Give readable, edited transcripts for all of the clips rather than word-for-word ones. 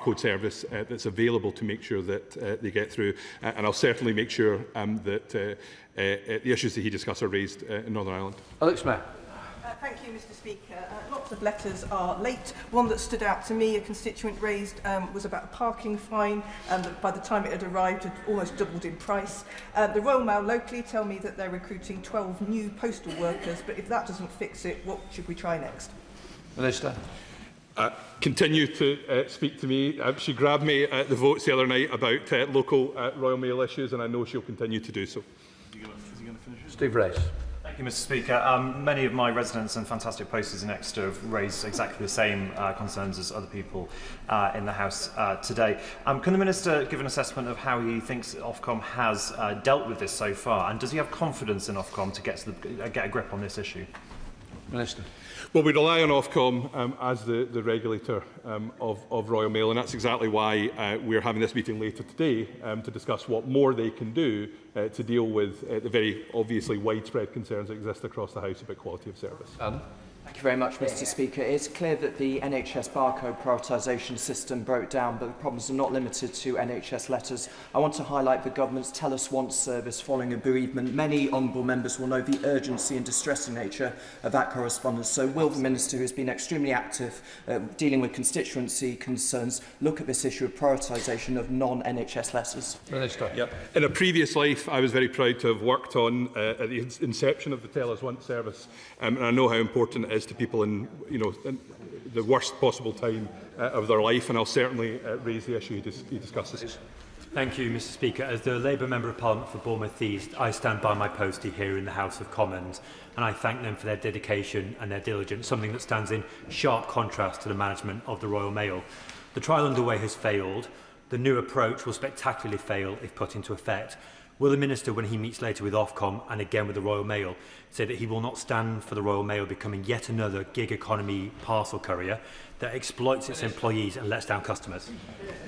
code service that's available to make sure that they get through. And I'll certainly make sure that the issues that he discussed are raised in Northern Ireland. Alex Mayer. Thank you, Mr Speaker. Lots of letters are late. One that stood out to me, a constituent raised, was about a parking fine, and by the time it had arrived, it almost doubled in price. The Royal Mail locally tell me that they're recruiting 12 new postal workers, but if that doesn't fix it, what should we try next? Minister. Continue to speak to me. She grabbed me at the votes the other night about local Royal Mail issues, and I know she'll continue to do so. Steve Race. Thank you, Mr Speaker. Many of my residents and fantastic posters in Exeter have raised exactly the same concerns as other people in the House today. Can the Minister give an assessment of how he thinks Ofcom has dealt with this so far, and does he have confidence in Ofcom to get a grip on this issue? Minister. Well, we rely on Ofcom as the regulator of Royal Mail, and that's exactly why we're having this meeting later today to discuss what more they can do to deal with the very obviously widespread concerns that exist across the House about quality of service. Thank you very much, Mr Speaker. It's clear that the NHS barcode prioritisation system broke down, but the problems are not limited to NHS letters. I want to highlight the Government's Tell Us Once service following a bereavement. Many honourable members will know the urgency and distressing nature of that correspondence. So will the Minister, who has been extremely active dealing with constituency concerns, look at this issue of prioritisation of non-NHS letters? Minister. Yep. In a previous life, I was very proud to have worked on at the inception of the Tell Us Once service, and I know how important it is to people in the worst possible time of their life, and I'll certainly raise the issue he discusses. Thank you, Mr Speaker. As the Labour Member of Parliament for Bournemouth East, I stand by my postie here in the House of Commons, and I thank them for their dedication and their diligence, something that stands in sharp contrast to the management of the Royal Mail. The trial underway has failed. The new approach will spectacularly fail if put into effect. Will the Minister, when he meets later with Ofcom and again with the Royal Mail, say that he will not stand for the Royal Mail becoming yet another gig economy parcel courier that exploits its employees and lets down customers?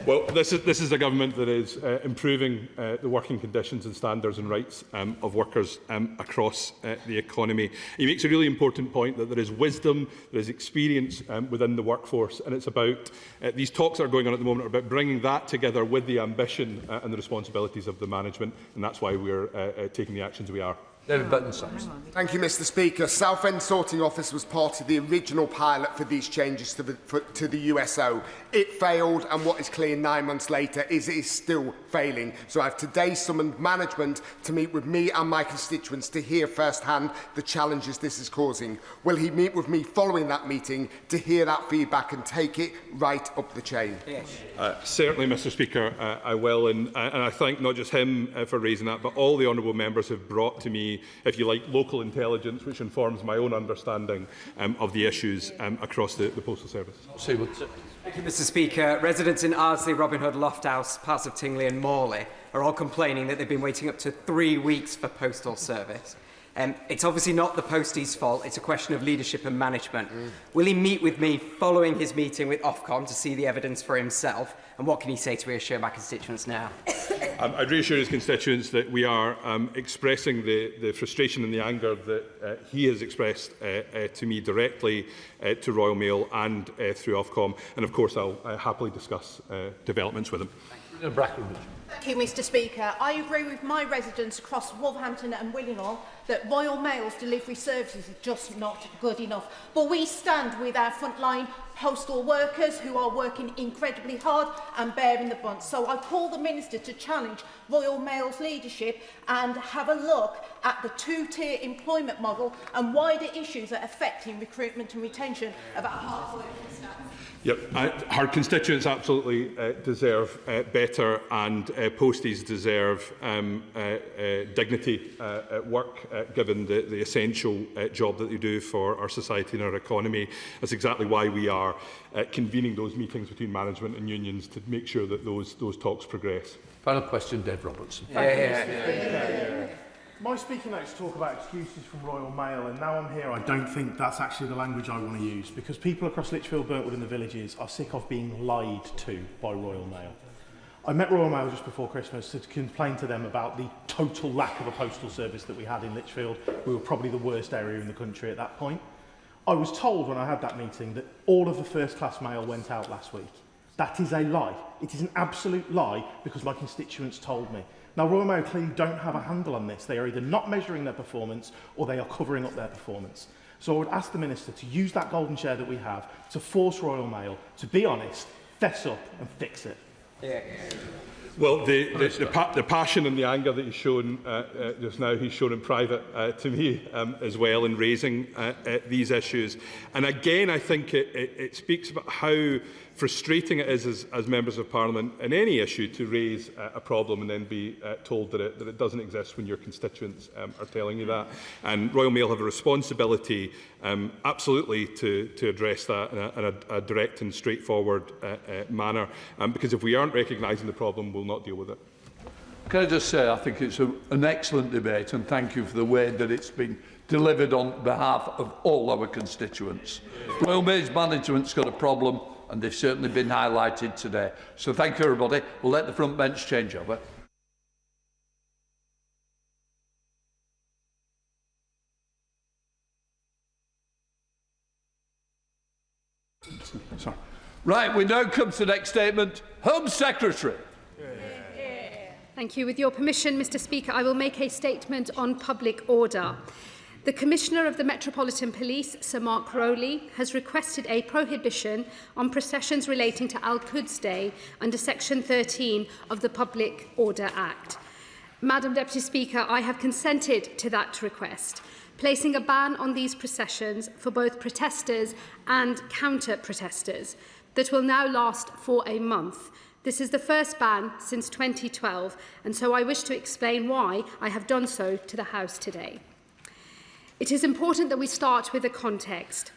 Well, this is a government that is improving the working conditions and standards and rights of workers across the economy. He makes a really important point that there is wisdom, there is experience within the workforce, and it's about these talks that are going on at the moment are about bringing that together with the ambition and the responsibilities of the management, and that's why we're taking the actions we are. David Button. Thank you, Mr Speaker. Southend Sorting Office was part of the original pilot for these changes to the USO. It failed, and what is clear 9 months later is it is still failing. So I have today summoned management to meet with me and my constituents to hear firsthand the challenges this is causing. Will he meet with me following that meeting to hear that feedback and take it right up the chain? Yes. Certainly, Mr Speaker, I will, and I thank not just him for raising that, but all the honourable members have brought to me, if you like, local intelligence, which informs my own understanding of the issues across the postal service. Thank you, Mr Speaker. Residents in Ardsley, Robin Hood, Lofthouse, parts of Tingley and Morley are all complaining that they've been waiting up to 3 weeks for postal service. It's obviously not the postie's fault, it's a question of leadership and management. Will he meet with me following his meeting with Ofcom to see the evidence for himself? And what can he say to reassure my constituents now? I'd reassure his constituents that we are expressing the frustration and the anger that he has expressed to me directly to Royal Mail and through Ofcom. And of course, I'll happily discuss developments with him. Thank you, Mr Speaker. I agree with my residents across Wolverhampton and Willingham that Royal Mail's delivery services are just not good enough. But we stand with our frontline postal workers who are working incredibly hard and bearing the brunt. So I call the Minister to challenge Royal Mail's leadership and have a look at the two-tier employment model and wider issues that are affecting recruitment and retention of our hard-working staff. Yep, our constituents absolutely deserve better, and posties deserve dignity at work, given the essential job that they do for our society and our economy. That's exactly why we are convening those meetings between management and unions to make sure that those talks progress. Final question, Dave Robertson. My speaking notes talk about excuses from Royal Mail, and now I'm here, I don't think that's actually the language I want to use, because people across Lichfield, Burntwood and the villages are sick of being lied to by Royal Mail. I met Royal Mail just before Christmas to complain to them about the total lack of a postal service that we had in Lichfield. We were probably the worst area in the country at that point. I was told when I had that meeting that all of the first-class mail went out last week. That is a lie. It is an absolute lie because my constituents told me. Now, Royal Mail clearly don't have a handle on this. They are either not measuring their performance or they are covering up their performance. So I would ask the Minister to use that golden chair that we have to force Royal Mail to be honest, fess up and fix it. Well, the passion and the anger that he's shown just now, he's shown in private to me as well in raising these issues. And again, I think it speaks about how frustrating it is as members of Parliament in any issue to raise a problem and then be told that it doesn't exist when your constituents are telling you that. And Royal Mail have a responsibility absolutely to address that in a direct and straightforward manner, because if we aren't recognising the problem, we'll not deal with it. Can I just say, I think it's an excellent debate, and thank you for the way that it's been delivered on behalf of all our constituents. Royal Mail's management's got a problem, and they've certainly been highlighted today. So thank you, everybody. We'll let the front bench change over. Sorry. Right, we now come to the next statement. Home Secretary. Thank you. With your permission, Mr. Speaker, I will make a statement on public order. The Commissioner of the Metropolitan Police, Sir Mark Rowley, has requested a prohibition on processions relating to Al-Quds Day under Section 13 of the Public Order Act. Madam Deputy Speaker, I have consented to that request, placing a ban on these processions for both protesters and counter-protesters that will now last for a month. This is the first ban since 2012, and so I wish to explain why I have done so to the House today. It is important that we start with the context.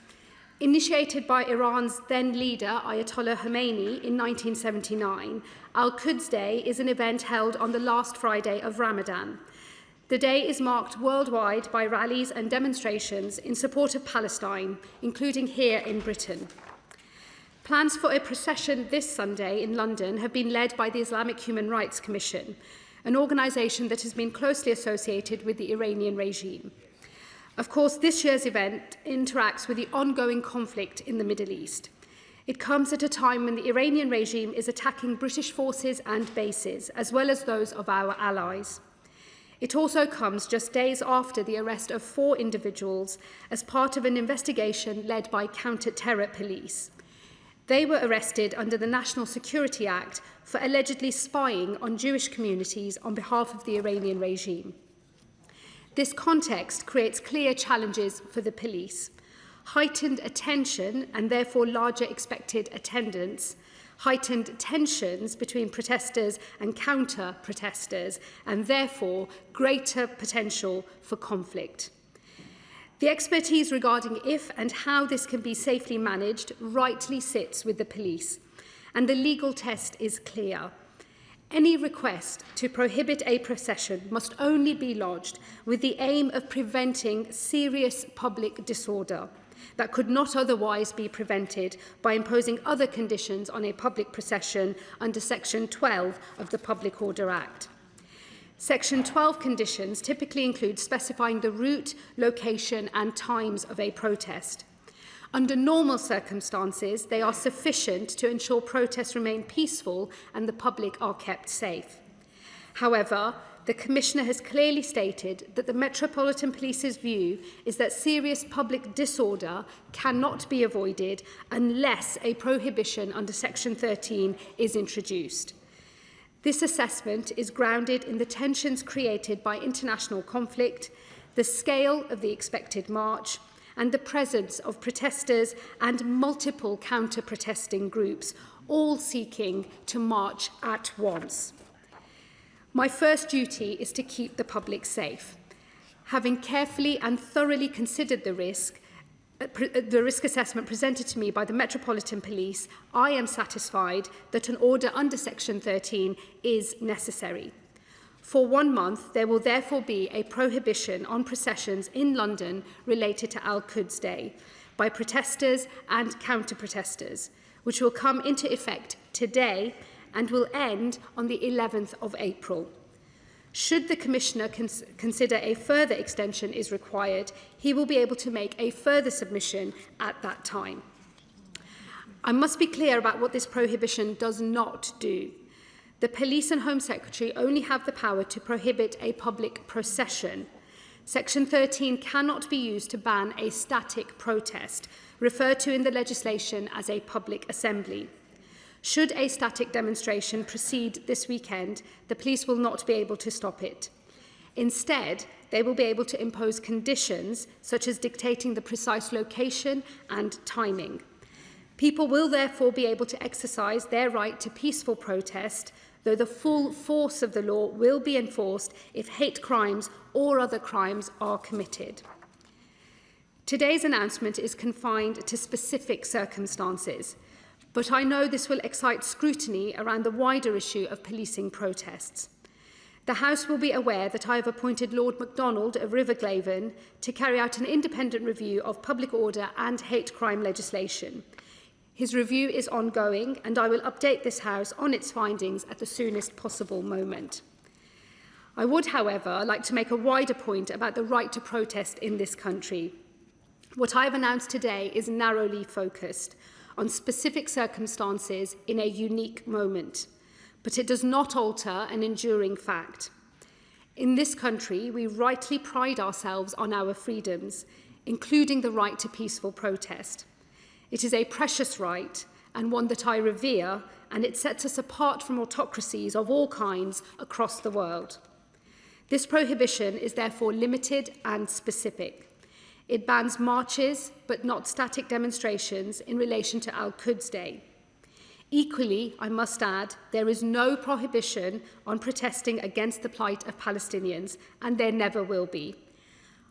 Initiated by Iran's then leader, Ayatollah Khomeini, in 1979, Al-Quds Day is an event held on the last Friday of Ramadan. The day is marked worldwide by rallies and demonstrations in support of Palestine, including here in Britain. Plans for a procession this Sunday in London have been led by the Islamic Human Rights Commission, an organisation that has been closely associated with the Iranian regime. Of course, this year's event interacts with the ongoing conflict in the Middle East. It comes at a time when the Iranian regime is attacking British forces and bases, as well as those of our allies. It also comes just days after the arrest of 4 individuals as part of an investigation led by counter-terror police. They were arrested under the National Security Act for allegedly spying on Jewish communities on behalf of the Iranian regime. This context creates clear challenges for the police. Heightened attention and therefore larger expected attendance, heightened tensions between protesters and counter-protesters, and therefore greater potential for conflict. The expertise regarding if and how this can be safely managed rightly sits with the police, and the legal test is clear. Any request to prohibit a procession must only be lodged with the aim of preventing serious public disorder that could not otherwise be prevented by imposing other conditions on a public procession under Section 12 of the Public Order Act. Section 12 conditions typically include specifying the route, location and times of a protest. Under normal circumstances, they are sufficient to ensure protests remain peaceful and the public are kept safe. However, the Commissioner has clearly stated that the Metropolitan Police's view is that serious public disorder cannot be avoided unless a prohibition under Section 13 is introduced. This assessment is grounded in the tensions created by international conflict, the scale of the expected march, and the presence of protesters and multiple counter-protesting groups, all seeking to march at once. My first duty is to keep the public safe. Having carefully and thoroughly considered the risk assessment presented to me by the Metropolitan Police, I am satisfied that an order under Section 13 is necessary. For 1 month, there will therefore be a prohibition on processions in London related to Al-Quds Day by protesters and counter-protesters, which will come into effect today and will end on the 11th of April. Should the Commissioner consider a further extension is required, he will be able to make a further submission at that time. I must be clear about what this prohibition does not do. The Police and Home Secretary only have the power to prohibit a public procession. Section 13 cannot be used to ban a static protest, referred to in the legislation as a public assembly. Should a static demonstration proceed this weekend, the police will not be able to stop it. Instead, they will be able to impose conditions, such as dictating the precise location and timing. People will therefore be able to exercise their right to peaceful protest, though the full force of the law will be enforced if hate crimes or other crimes are committed. Today's announcement is confined to specific circumstances, but I know this will excite scrutiny around the wider issue of policing protests. The House will be aware that I have appointed Lord MacDonald of Riverglaven to carry out an independent review of public order and hate crime legislation. His review is ongoing, and I will update this House on its findings at the soonest possible moment. I would, however, like to make a wider point about the right to protest in this country. What I have announced today is narrowly focused on specific circumstances in a unique moment, but it does not alter an enduring fact. In this country, we rightly pride ourselves on our freedoms, including the right to peaceful protest. It is a precious right and one that I revere, and it sets us apart from autocracies of all kinds across the world. This prohibition is therefore limited and specific. It bans marches, but not static demonstrations in relation to Al-Quds Day. Equally, I must add, there is no prohibition on protesting against the plight of Palestinians, and there never will be.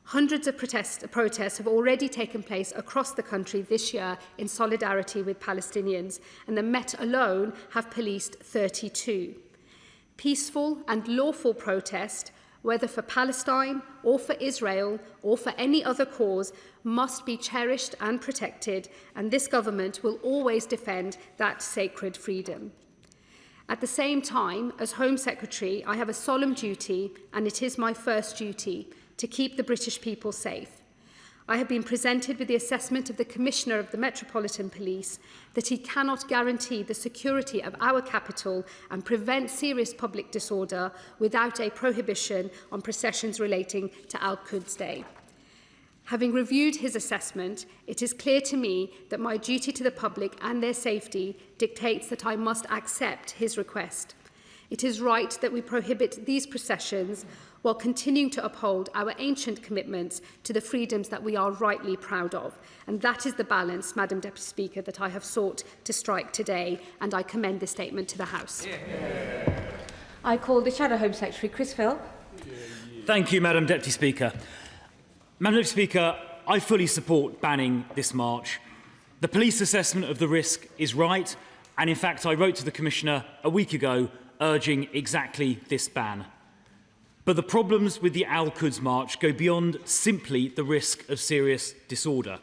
Hundreds of protests have already taken place across the country this year in solidarity with Palestinians, and the Met alone have policed 32. Peaceful and lawful protest, whether for Palestine or for Israel or for any other cause, must be cherished and protected, and this government will always defend that sacred freedom. At the same time, as Home Secretary, I have a solemn duty, and it is my first duty, to keep the British people safe. I have been presented with the assessment of the Commissioner of the Metropolitan Police that he cannot guarantee the security of our capital and prevent serious public disorder without a prohibition on processions relating to Al-Quds Day. Having reviewed his assessment, it is clear to me that my duty to the public and their safety dictates that I must accept his request. It is right that we prohibit these processions while continuing to uphold our ancient commitments to the freedoms that we are rightly proud of. And that is the balance, Madam Deputy Speaker, that I have sought to strike today, and I commend this statement to the House. I call the Shadow Home Secretary, Chris Phil. Thank you, Madam Deputy Speaker. Madam Deputy Speaker, I fully support banning this march. The police assessment of the risk is right, and in fact I wrote to the Commissioner a week ago urging exactly this ban. But the problems with the Al-Quds March go beyond simply the risk of serious disorder.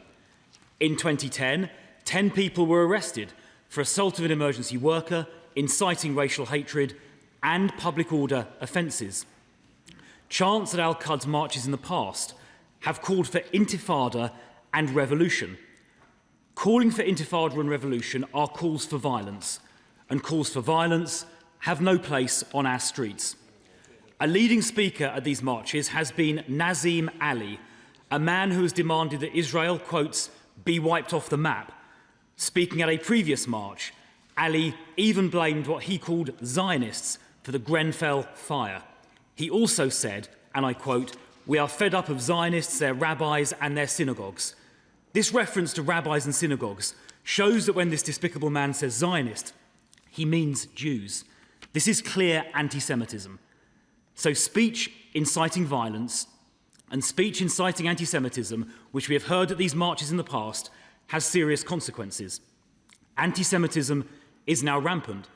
In 2010, 10 people were arrested for assault of an emergency worker, inciting racial hatred and public order offences. Chants at Al-Quds marches in the past have called for intifada and revolution. Calling for intifada and revolution are calls for violence, and calls for violence have no place on our streets. A leading speaker at these marches has been Nazim Ali, a man who has demanded that Israel, quotes, be wiped off the map. Speaking at a previous march, Ali even blamed what he called Zionists for the Grenfell fire. He also said, and I quote, "We are fed up of Zionists, their rabbis and their synagogues." This reference to rabbis and synagogues shows that when this despicable man says Zionist, he means Jews. This is clear anti-Semitism. So speech inciting violence and speech inciting anti-Semitism, which we have heard at these marches in the past, has serious consequences. Anti-Semitism is now rampant.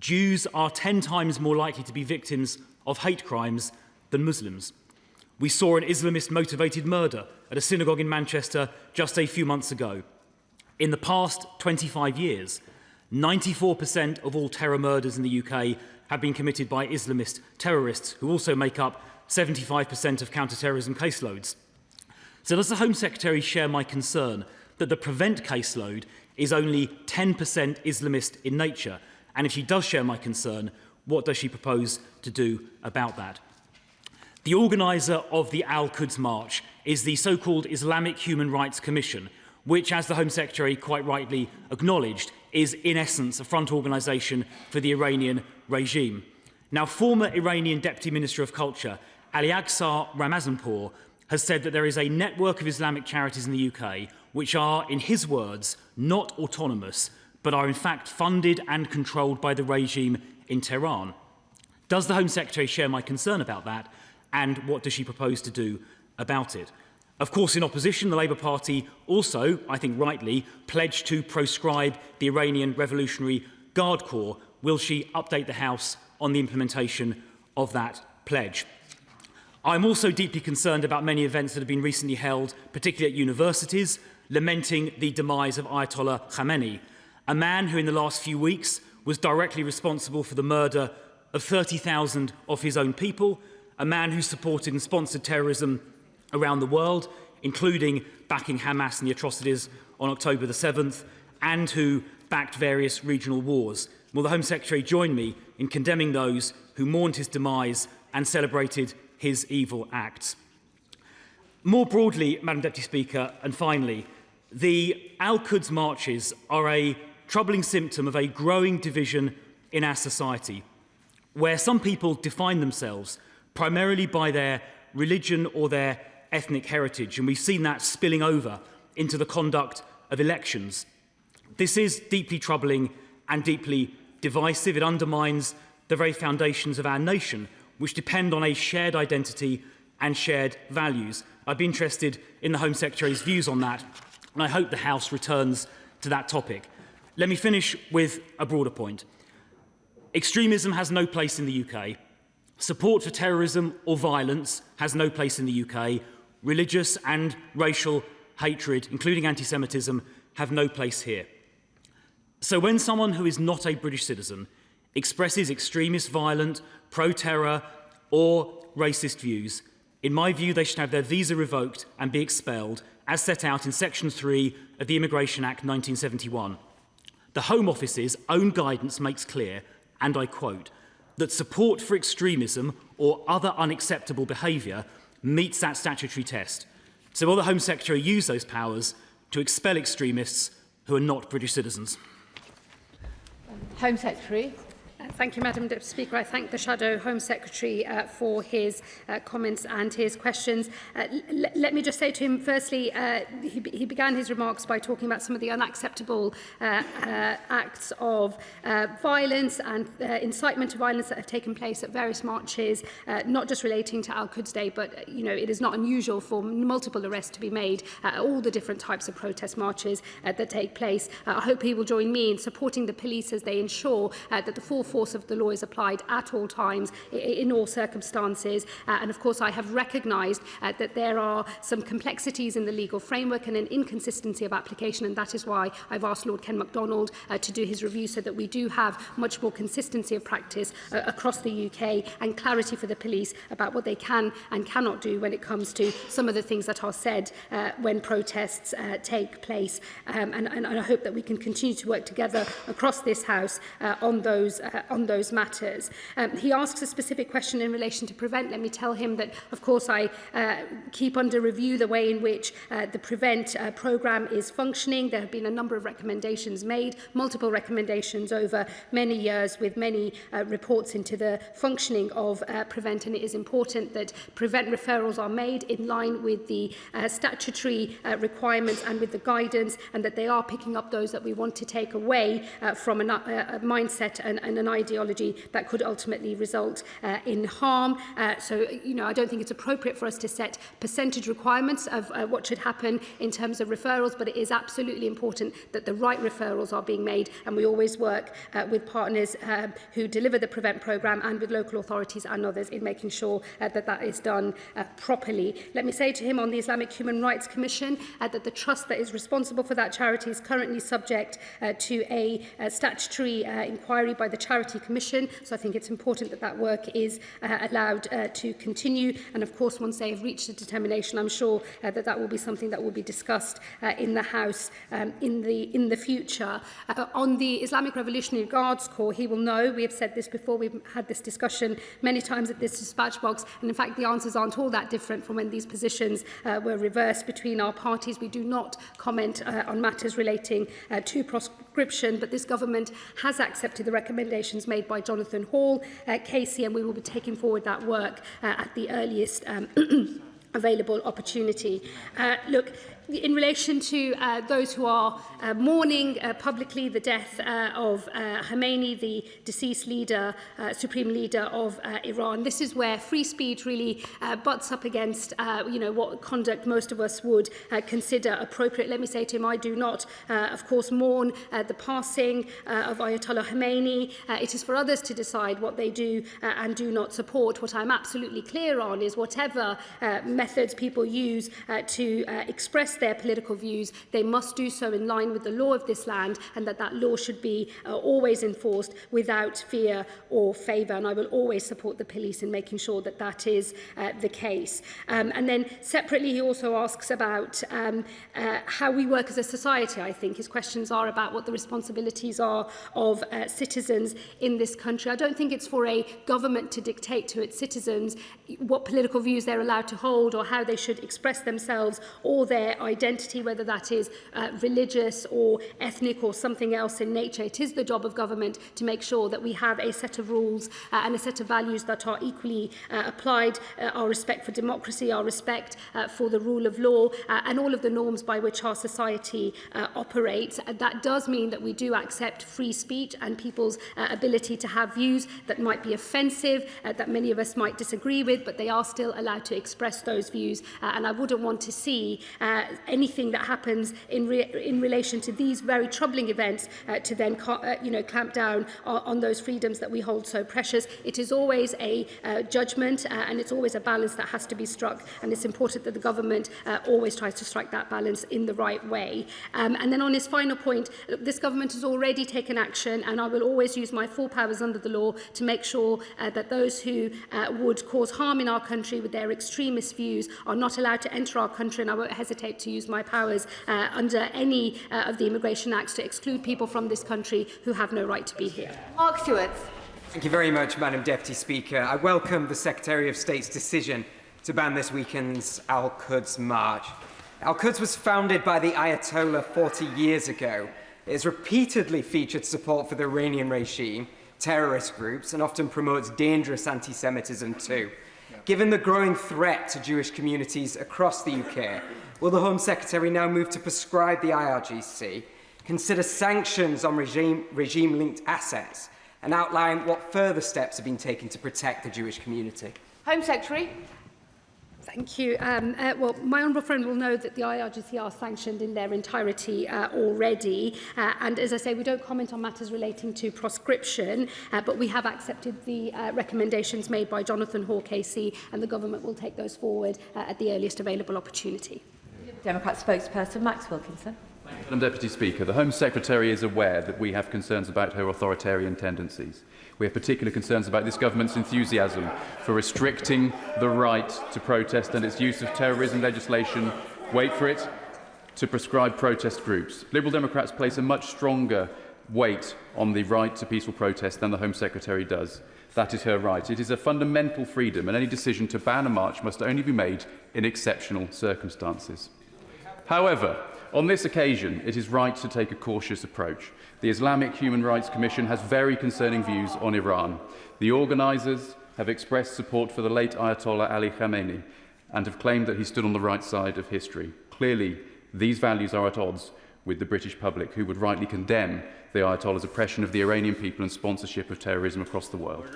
Jews are 10 times more likely to be victims of hate crimes than Muslims. We saw an Islamist-motivated murder at a synagogue in Manchester just a few months ago. In the past 25 years, 94% of all terror murders in the UK have been committed by Islamist terrorists, who also make up 75% of counter-terrorism caseloads. So does the Home Secretary share my concern that the Prevent caseload is only 10% Islamist in nature? And if she does share my concern, what does she propose to do about that? The organiser of the Al-Quds March is the so-called Islamic Human Rights Commission, which, as the Home Secretary quite rightly acknowledged, is in essence a front organisation for the Iranian regime. Now, former Iranian Deputy Minister of Culture, Ali Aksar Ramazanpour, has said that there is a network of Islamic charities in the UK which are, in his words, not autonomous, but are in fact funded and controlled by the regime in Tehran. Does the Home Secretary share my concern about that, and what does she propose to do about it? Of course, in opposition, the Labour Party also, I think rightly, pledged to proscribe the Iranian Revolutionary Guard Corps. Will she update the House on the implementation of that pledge? I'm also deeply concerned about many events that have been recently held, particularly at universities, lamenting the demise of Ayatollah Khamenei, a man who in the last few weeks was directly responsible for the murder of 30,000 of his own people, a man who supported and sponsored terrorism around the world, including backing Hamas and the atrocities on October the 7th, and who backed various regional wars. Will the Home Secretary join me in condemning those who mourned his demise and celebrated his evil acts? More broadly, Madam Deputy Speaker, and finally, the Al-Quds marches are a troubling symptom of a growing division in our society, where some people define themselves primarily by their religion or their ethnic heritage, and we've seen that spilling over into the conduct of elections. This is deeply troubling and deeply divisive. It undermines the very foundations of our nation, which depend on a shared identity and shared values. I'd be interested in the Home Secretary's views on that, and I hope the House returns to that topic. Let me finish with a broader point. Extremism has no place in the UK. Support for terrorism or violence has no place in the UK. Religious and racial hatred, including anti-Semitism, have no place here. So when someone who is not a British citizen expresses extremist, violent, pro-terror or racist views, in my view, they should have their visa revoked and be expelled, as set out in Section 3 of the Immigration Act 1971. The Home Office's own guidance makes clear, and I quote, that support for extremism or other unacceptable behaviour meets that statutory test. So will the Home Secretary use those powers to expel extremists who are not British citizens? Home Secretary. Thank you, Madam Deputy Speaker. I thank the Shadow Home Secretary for his comments and his questions. Let me just say to him, firstly, he began his remarks by talking about some of the unacceptable acts of violence and incitement to violence that have taken place at various marches, not just relating to Al-Quds Day, but it is not unusual for multiple arrests to be made at all the different types of protest marches that take place. I hope he will join me in supporting the police as they ensure that the full force of the law is applied at all times, in all circumstances. And of course, I have recognised that there are some complexities in the legal framework and an inconsistency of application, and that is why I've asked Lord Ken MacDonald to do his review so that we do have much more consistency of practice across the UK and clarity for the police about what they can and cannot do when it comes to some of the things that are said when protests take place. And I hope that we can continue to work together across this House on those matters. He asks a specific question in relation to Prevent. Let me tell him that, of course, I keep under review the way in which the Prevent programme is functioning. There have been a number of recommendations made, multiple recommendations over many years with many reports into the functioning of Prevent, and it is important that Prevent referrals are made in line with the statutory requirements and with the guidance, and that they are picking up those that we want to take away from a mindset and an ideology that could ultimately result in harm. So, I don't think it's appropriate for us to set percentage requirements of what should happen in terms of referrals, but it is absolutely important that the right referrals are being made, and we always work with partners who deliver the Prevent programme and with local authorities and others in making sure that that is done properly. Let me say to him on the Islamic Human Rights Commission that the trust that is responsible for that charity is currently subject to a statutory inquiry by the Charity Parity Commission, so I think it's important that that work is allowed to continue. And of course, once they have reached a determination, I'm sure that that will be something that will be discussed in the House in the future. On the Islamic Revolutionary Guards Corps, he will know, we have said this before, we've had this discussion many times at this dispatch box, and in fact the answers aren't all that different from when these positions were reversed between our parties. We do not comment on matters relating to proscription, but this government has accepted the recommendations made by Jonathan Hall, Casey, and we will be taking forward that work at the earliest available opportunity. Look, in relation to those who are mourning publicly the death of Khamenei, the deceased leader, supreme leader of Iran, this is where free speech really butts up against what conduct most of us would consider appropriate. Let me say to him, I do not, of course, mourn the passing of Ayatollah Khamenei. It is for others to decide what they do and do not support. What I'm absolutely clear on is whatever methods people use to express their political views, they must do so in line with the law of this land, and that law should be always enforced without fear or favour. And I will always support the police in making sure that that is the case. And then separately, he also asks about how we work as a society. I think his questions are about what the responsibilities are of citizens in this country. I don't think it's for a government to dictate to its citizens what political views they're allowed to hold or how they should express themselves or their identity, whether that is religious or ethnic or something else in nature. It is the job of government to make sure that we have a set of rules and a set of values that are equally applied, our respect for democracy, our respect for the rule of law, and all of the norms by which our society operates. That does mean that we do accept free speech and people's ability to have views that might be offensive, that many of us might disagree with, but they are still allowed to express those views. And I wouldn't want to see anything that happens in relation to these very troubling events to then clamp down on those freedoms that we hold so precious. It is always a judgment and it's always a balance that has to be struck, and it's important that the government always tries to strike that balance in the right way. And then on his final point, this government has already taken action, and I will always use my full powers under the law to make sure that those who would cause harm in our country with their extremist views are not allowed to enter our country, and I won't hesitate to use my powers under any of the Immigration Acts to exclude people from this country who have no right to be here. Mark Stewart. Thank you very much, Madam Deputy Speaker. I welcome the Secretary of State's decision to ban this weekend's Al-Quds March. Al-Quds was founded by the Ayatollah 40 years ago. It has repeatedly featured support for the Iranian regime, terrorist groups, and often promotes dangerous anti-Semitism too. Given the growing threat to Jewish communities across the UK, will the Home Secretary now move to prescribe the IRGC, consider sanctions on regime-linked assets, and outline what further steps have been taken to protect the Jewish community? Home Secretary. Thank you. Well, my honourable friend will know that the IRGC are sanctioned in their entirety already. And as I say, we don't comment on matters relating to proscription, but we have accepted the recommendations made by Jonathan Hall KC, and the government will take those forward at the earliest available opportunity. Democrat spokesperson Max Wilkinson. Madam Deputy Speaker, the Home Secretary is aware that we have concerns about her authoritarian tendencies. We have particular concerns about this government's enthusiasm for restricting the right to protest and its use of terrorism legislation, wait for it, to prescribe protest groups. Liberal Democrats place a much stronger weight on the right to peaceful protest than the Home Secretary does. That is her right. It is a fundamental freedom, and any decision to ban a march must only be made in exceptional circumstances. However, on this occasion, it is right to take a cautious approach. The Islamic Human Rights Commission has very concerning views on Iran. The organisers have expressed support for the late Ayatollah Ali Khamenei and have claimed that he stood on the right side of history. Clearly, these values are at odds with the British public, who would rightly condemn the Ayatollah's oppression of the Iranian people and sponsorship of terrorism across the world.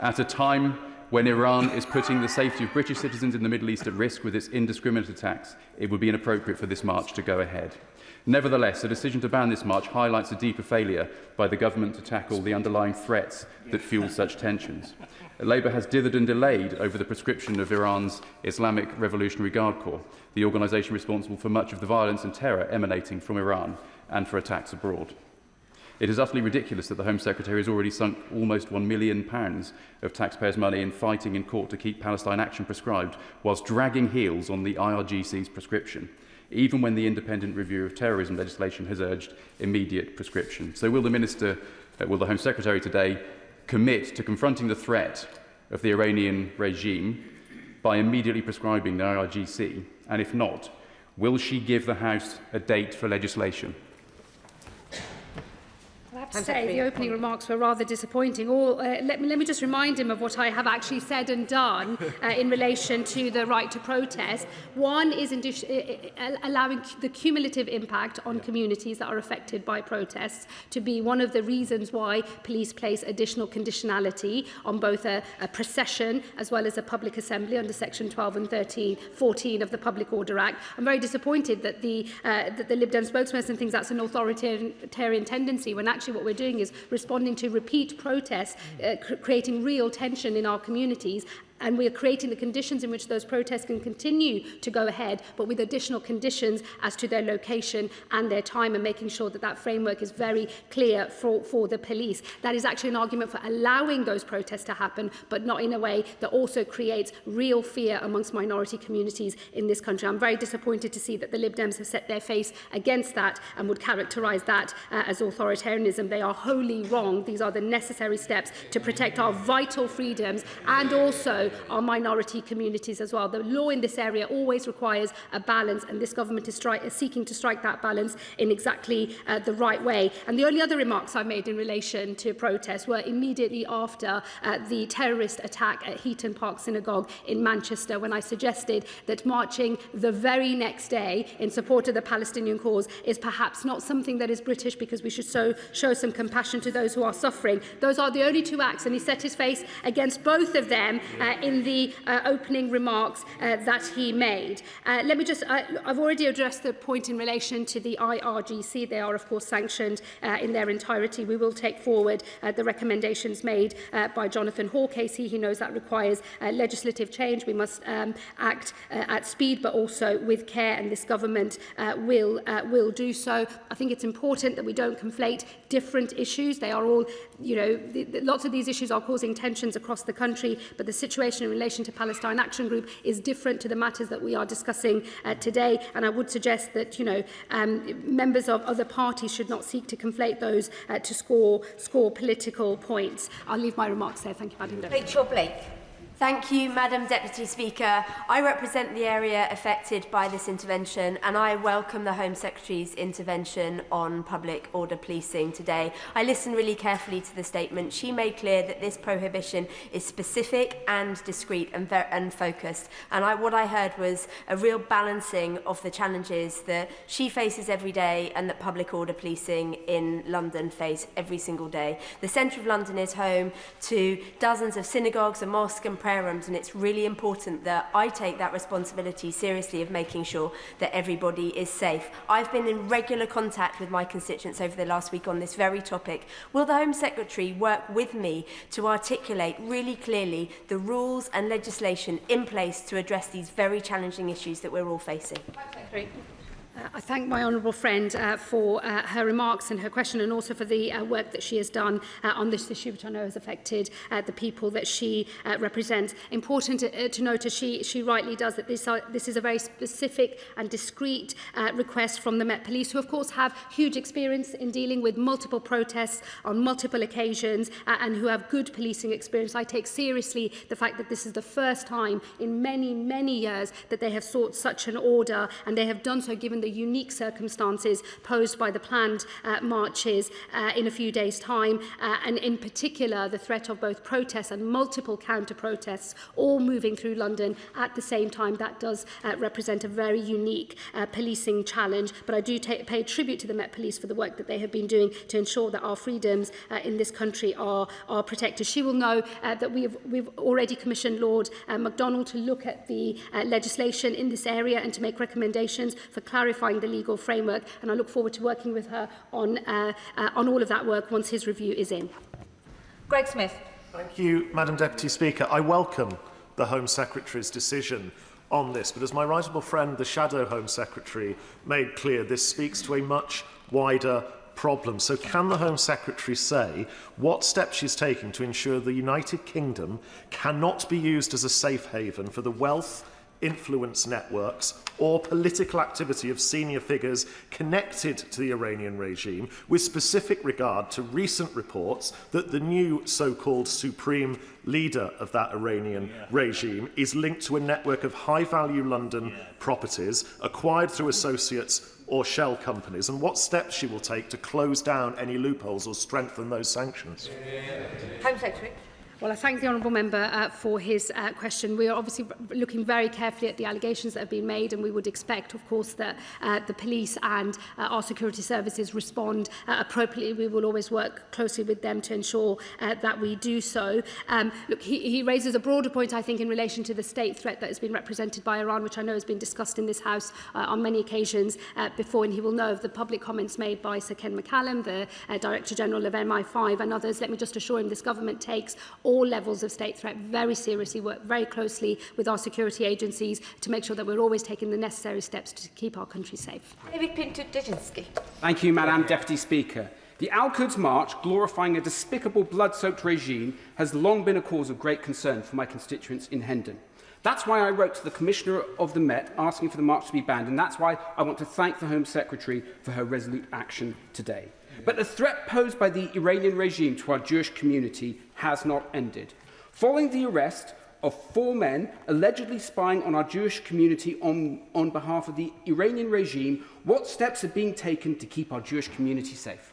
At a time when Iran is putting the safety of British citizens in the Middle East at risk with its indiscriminate attacks, it would be inappropriate for this march to go ahead. Nevertheless, a decision to ban this march highlights a deeper failure by the government to tackle the underlying threats that fuel such tensions. Labour has dithered and delayed over the prescription of Iran's Islamic Revolutionary Guard Corps, the organisation responsible for much of the violence and terror emanating from Iran and for attacks abroad. It is utterly ridiculous that the Home Secretary has already sunk almost £1 million of taxpayers' money in fighting in court to keep Palestine Action prescribed, whilst dragging heels on the IRGC's prescription, even when the independent review of terrorism legislation has urged immediate prescription. So will the Home Secretary today commit to confronting the threat of the Iranian regime by immediately prescribing the IRGC? And if not, will she give the House a date for legislation? I have to say, the opening remarks were rather disappointing. Let me just remind him of what I have actually said and done in relation to the right to protest. One is allowing the cumulative impact on communities that are affected by protests to be one of the reasons why police place additional conditionality on both a procession as well as a public assembly under Section 12 and 14 of the Public Order Act. I'm very disappointed that the Lib Dem spokesperson thinks that's an authoritarian tendency, when actually what we're doing is responding to repeat protests, creating real tension in our communities. And we are creating the conditions in which those protests can continue to go ahead, but with additional conditions as to their location and their time, and making sure that that framework is very clear for the police. That is actually an argument for allowing those protests to happen, but not in a way that also creates real fear amongst minority communities in this country. I'm very disappointed to see that the Lib Dems have set their face against that and would characterise that as authoritarianism. They are wholly wrong. These are the necessary steps to protect our vital freedoms and also our minority communities as well. The law in this area always requires a balance, and this government is seeking to strike that balance in exactly the right way. And the only other remarks I made in relation to protests were immediately after the terrorist attack at Heaton Park Synagogue in Manchester, when I suggested that marching the very next day in support of the Palestinian cause is perhaps not something that is British, because we should show some compassion to those who are suffering. Those are the only two acts, and he set his face against both of them in the opening remarks that he made. Let me just, I've already addressed the point in relation to the IRGC. They are, of course, sanctioned in their entirety. We will take forward the recommendations made by Jonathan Hawcase. He knows that requires legislative change. We must act at speed, but also with care, and this government will do so. I think it's important that we don't conflate different issues. They are all, lots of these issues are causing tensions across the country, but the situation in relation to Palestine Action Group is different to the matters that we are discussing today. And I would suggest that, members of other parties should not seek to conflate those to score political points. I'll leave my remarks there. Thank you, Madam Deputy. Rachel Blake. Thank you, Madam Deputy Speaker. I represent the area affected by this intervention, and I welcome the Home Secretary's intervention on public order policing today. I listened really carefully to the statement. She made clear that this prohibition is specific and discreet and focused. And what I heard was a real balancing of the challenges that she faces every day and that public order policing in London face every single day. The centre of London is home to dozens of synagogues and mosques and prayer rooms, and it's really important that I take that responsibility seriously of making sure that everybody is safe. I've been in regular contact with my constituents over the last week on this very topic. Will the Home Secretary work with me to articulate really clearly the rules and legislation in place to address these very challenging issues that we're all facing? I thank my honourable friend for her remarks and her question, and also for the work that she has done on this issue, which I know has affected the people that she represents. Important to note, as she rightly does, that this is a very specific and discreet request from the Met Police, who of course have huge experience in dealing with multiple protests on multiple occasions and who have good policing experience. I take seriously the fact that this is the first time in many, many years that they have sought such an order, and they have done so given the unique circumstances posed by the planned marches in a few days' time, and in particular the threat of both protests and multiple counter-protests all moving through London at the same time. That does represent a very unique policing challenge, but I do pay tribute to the Met Police for the work that they have been doing to ensure that our freedoms in this country are protected. She will know that we've already commissioned Lord MacDonald to look at the legislation in this area and to make recommendations for clarifying the legal framework, and I look forward to working with her on all of that work once his review is in. Greg Smith. Thank you, Madam Deputy Speaker. I welcome the Home Secretary's decision on this, but as my rightable friend, the Shadow Home Secretary, made clear, this speaks to a much wider problem. So can the Home Secretary say what steps she's taking to ensure the United Kingdom cannot be used as a safe haven for the wealth, influence networks or political activity of senior figures connected to the Iranian regime, with specific regard to recent reports that the new so-called supreme leader of that Iranian regime is linked to a network of high-value London properties acquired through associates or shell companies, and what steps she will take to close down any loopholes or strengthen those sanctions? Home Secretary. Well, I thank the honourable member for his question. We are obviously looking very carefully at the allegations that have been made, and we would expect, of course, that the police and our security services respond appropriately. We will always work closely with them to ensure that we do so. Look, he raises a broader point, I think, in relation to the state threat that has been represented by Iran, which I know has been discussed in this House on many occasions before, and he will know of the public comments made by Sir Ken McCallum, the Director General of MI5 and others. Let me just assure him this government takes all levels of state threat very seriously, work very closely with our security agencies to make sure that we're always taking the necessary steps to keep our country safe. David Pinto-Dyczynski. Thank you, Madam Deputy Speaker. The Al-Quds March, glorifying a despicable blood-soaked regime, has long been a cause of great concern for my constituents in Hendon. That's why I wrote to the Commissioner of the Met asking for the march to be banned, and that's why I want to thank the Home Secretary for her resolute action today. But the threat posed by the Iranian regime to our Jewish community has not ended. Following the arrest of 4 men allegedly spying on our Jewish community on behalf of the Iranian regime, what steps are being taken to keep our Jewish community safe?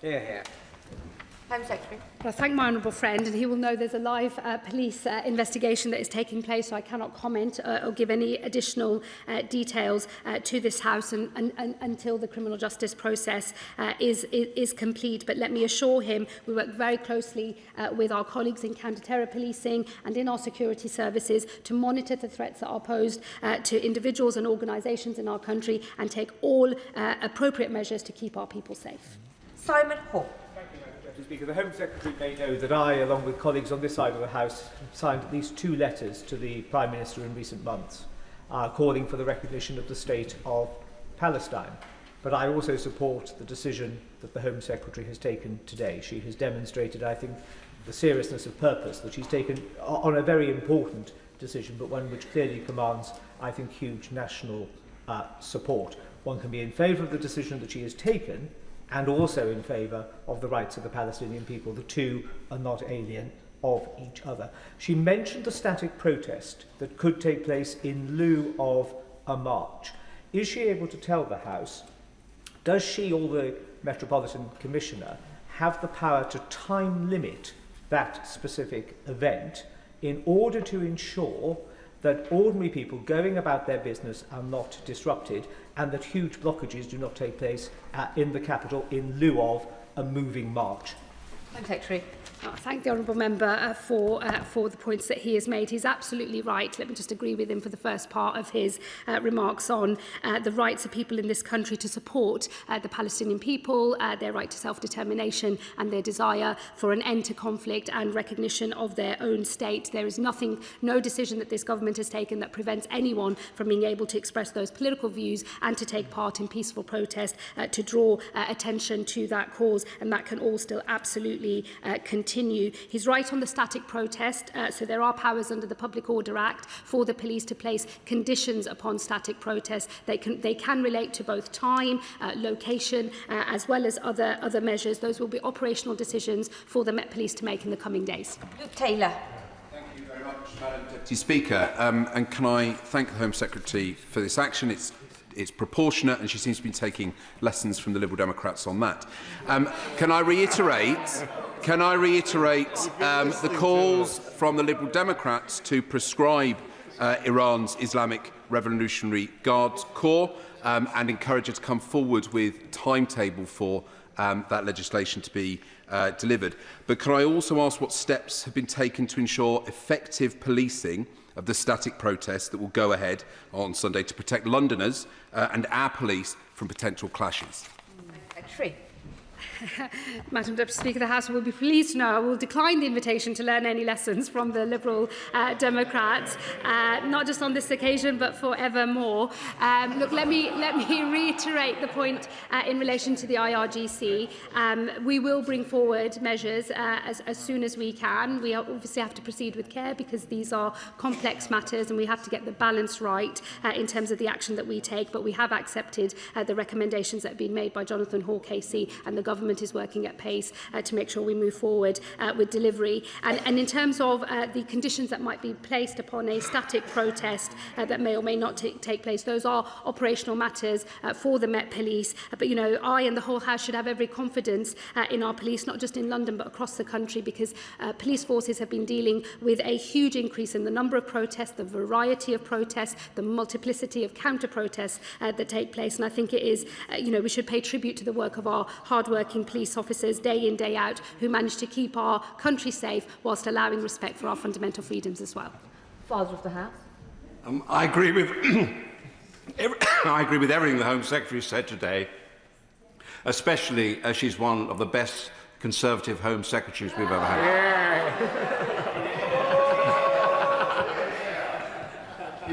Home Secretary. Well, I thank my honourable friend, and he will know there's a live police investigation that is taking place, so I cannot comment or give any additional details to this House until the criminal justice process is complete. But let me assure him we work very closely with our colleagues in counter-terror policing and in our security services to monitor the threats that are posed to individuals and organisations in our country and take all appropriate measures to keep our people safe. Simon Hall. Mr. Speaker, the Home Secretary may know that I, along with colleagues on this side of the House, signed at least 2 letters to the Prime Minister in recent months, calling for the recognition of the state of Palestine. But I also support the decision that the Home Secretary has taken today. She has demonstrated, I think, the seriousness of purpose that she's taken on a very important decision, but one which clearly commands, I think, huge national support. One can be in favour of the decision that she has taken, and also in favour of the rights of the Palestinian people. The two are not alien of each other. She mentioned the static protest that could take place in lieu of a march. Is she able to tell the House, does she or the Metropolitan Commissioner have the power to time limit that specific event in order to ensure that ordinary people going about their business are not disrupted and that huge blockages do not take place in the capital in lieu of a moving march? Home Secretary. I thank the honourable member for the points that he has made. He's absolutely right. Let me just agree with him for the first part of his remarks on the rights of people in this country to support the Palestinian people, their right to self-determination and their desire for an end to conflict and recognition of their own state. There is no decision that this government has taken that prevents anyone from being able to express those political views and to take part in peaceful protest to draw attention to that cause, and that can all still absolutely continue. He's right on the static protest, so there are powers under the Public Order Act for the police to place conditions upon static protest. They can relate to both time, location, as well as other measures. Those will be operational decisions for the Met Police to make in the coming days. Luke Taylor. Thank you very much, Madam Deputy Speaker. And can I thank the Home Secretary for this action? It's proportionate, and she seems to be taking lessons from the Liberal Democrats on that. Can I reiterate the calls from the Liberal Democrats to prescribe Iran's Islamic Revolutionary Guards Corps and encourage her to come forward with timetable for that legislation to be delivered. But can I also ask what steps have been taken to ensure effective policing of the static protests that will go ahead on Sunday to protect Londoners and our police from potential clashes? Secretary. Madam Deputy Speaker, the House will be pleased to know I will decline the invitation to learn any lessons from the Liberal Democrats, not just on this occasion, but forevermore. Look, let me reiterate the point in relation to the IRGC. We will bring forward measures as soon as we can. We obviously have to proceed with care because these are complex matters and we have to get the balance right in terms of the action that we take. But we have accepted the recommendations that have been made by Jonathan Hall KC, and the government is working at pace to make sure we move forward with delivery. And in terms of the conditions that might be placed upon a static protest that may or may not take place, those are operational matters for the Met Police. But, you know, I and the whole House should have every confidence in our police, not just in London, but across the country, because police forces have been dealing with a huge increase in the number of protests, the variety of protests, the multiplicity of counter-protests that take place. And I think it is, we should pay tribute to the work of our hard-working police officers day in, day out, who manage to keep our country safe whilst allowing respect for our fundamental freedoms as well. Father of the House. I agree with I agree with everything the Home Secretary said today, especially as she's one of the best Conservative Home Secretaries we've ever had.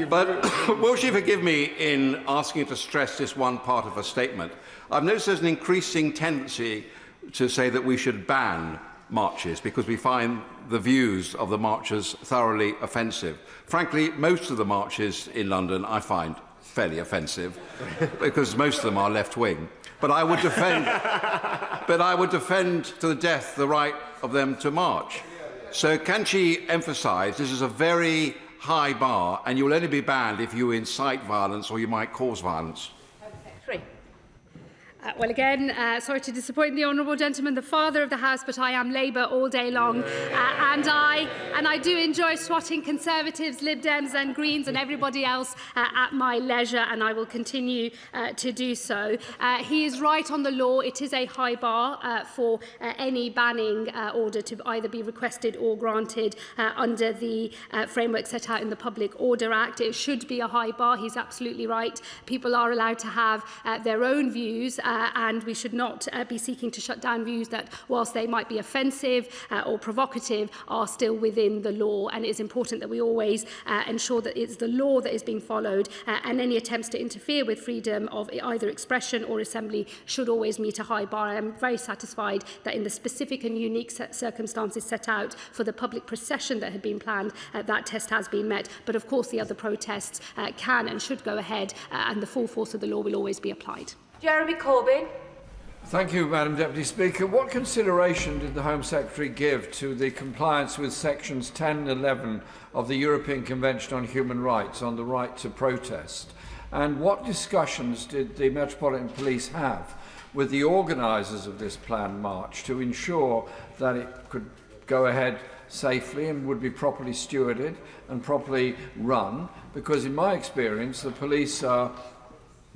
But will she forgive me in asking her to stress this one part of her statement? I've noticed there's an increasing tendency to say that we should ban marches because we find the views of the marchers thoroughly offensive. Frankly, most of the marches in London I find fairly offensive because most of them are left-wing. But I would defend, to the death the right of them to march. So can she emphasise this is a very high bar and you will only be banned if you incite violence or you might cause violence? Well, again, sorry to disappoint the honourable gentleman, the father of the House, but I am Labour all day long. And I do enjoy swatting Conservatives, Lib Dems and Greens and everybody else at my leisure, and I will continue to do so. He is right on the law. It is a high bar for any banning order to either be requested or granted under the framework set out in the Public Order Act. It should be a high bar. He's absolutely right. People are allowed to have their own views, and we should not be seeking to shut down views that, whilst they might be offensive or provocative, are still within the law. And it is important that we always ensure that it's the law that is being followed, and any attempts to interfere with freedom of either expression or assembly should always meet a high bar. I am very satisfied that in the specific and unique circumstances set out for the public procession that had been planned, that test has been met. But of course the other protests can and should go ahead, and the full force of the law will always be applied. Jeremy Corbyn. Thank you, Madam Deputy Speaker. What consideration did the Home Secretary give to the compliance with sections 10 and 11 of the European Convention on Human Rights on the right to protest? And what discussions did the Metropolitan Police have with the organisers of this planned march to ensure that it could go ahead safely and would be properly stewarded and properly run? Because in my experience, the police are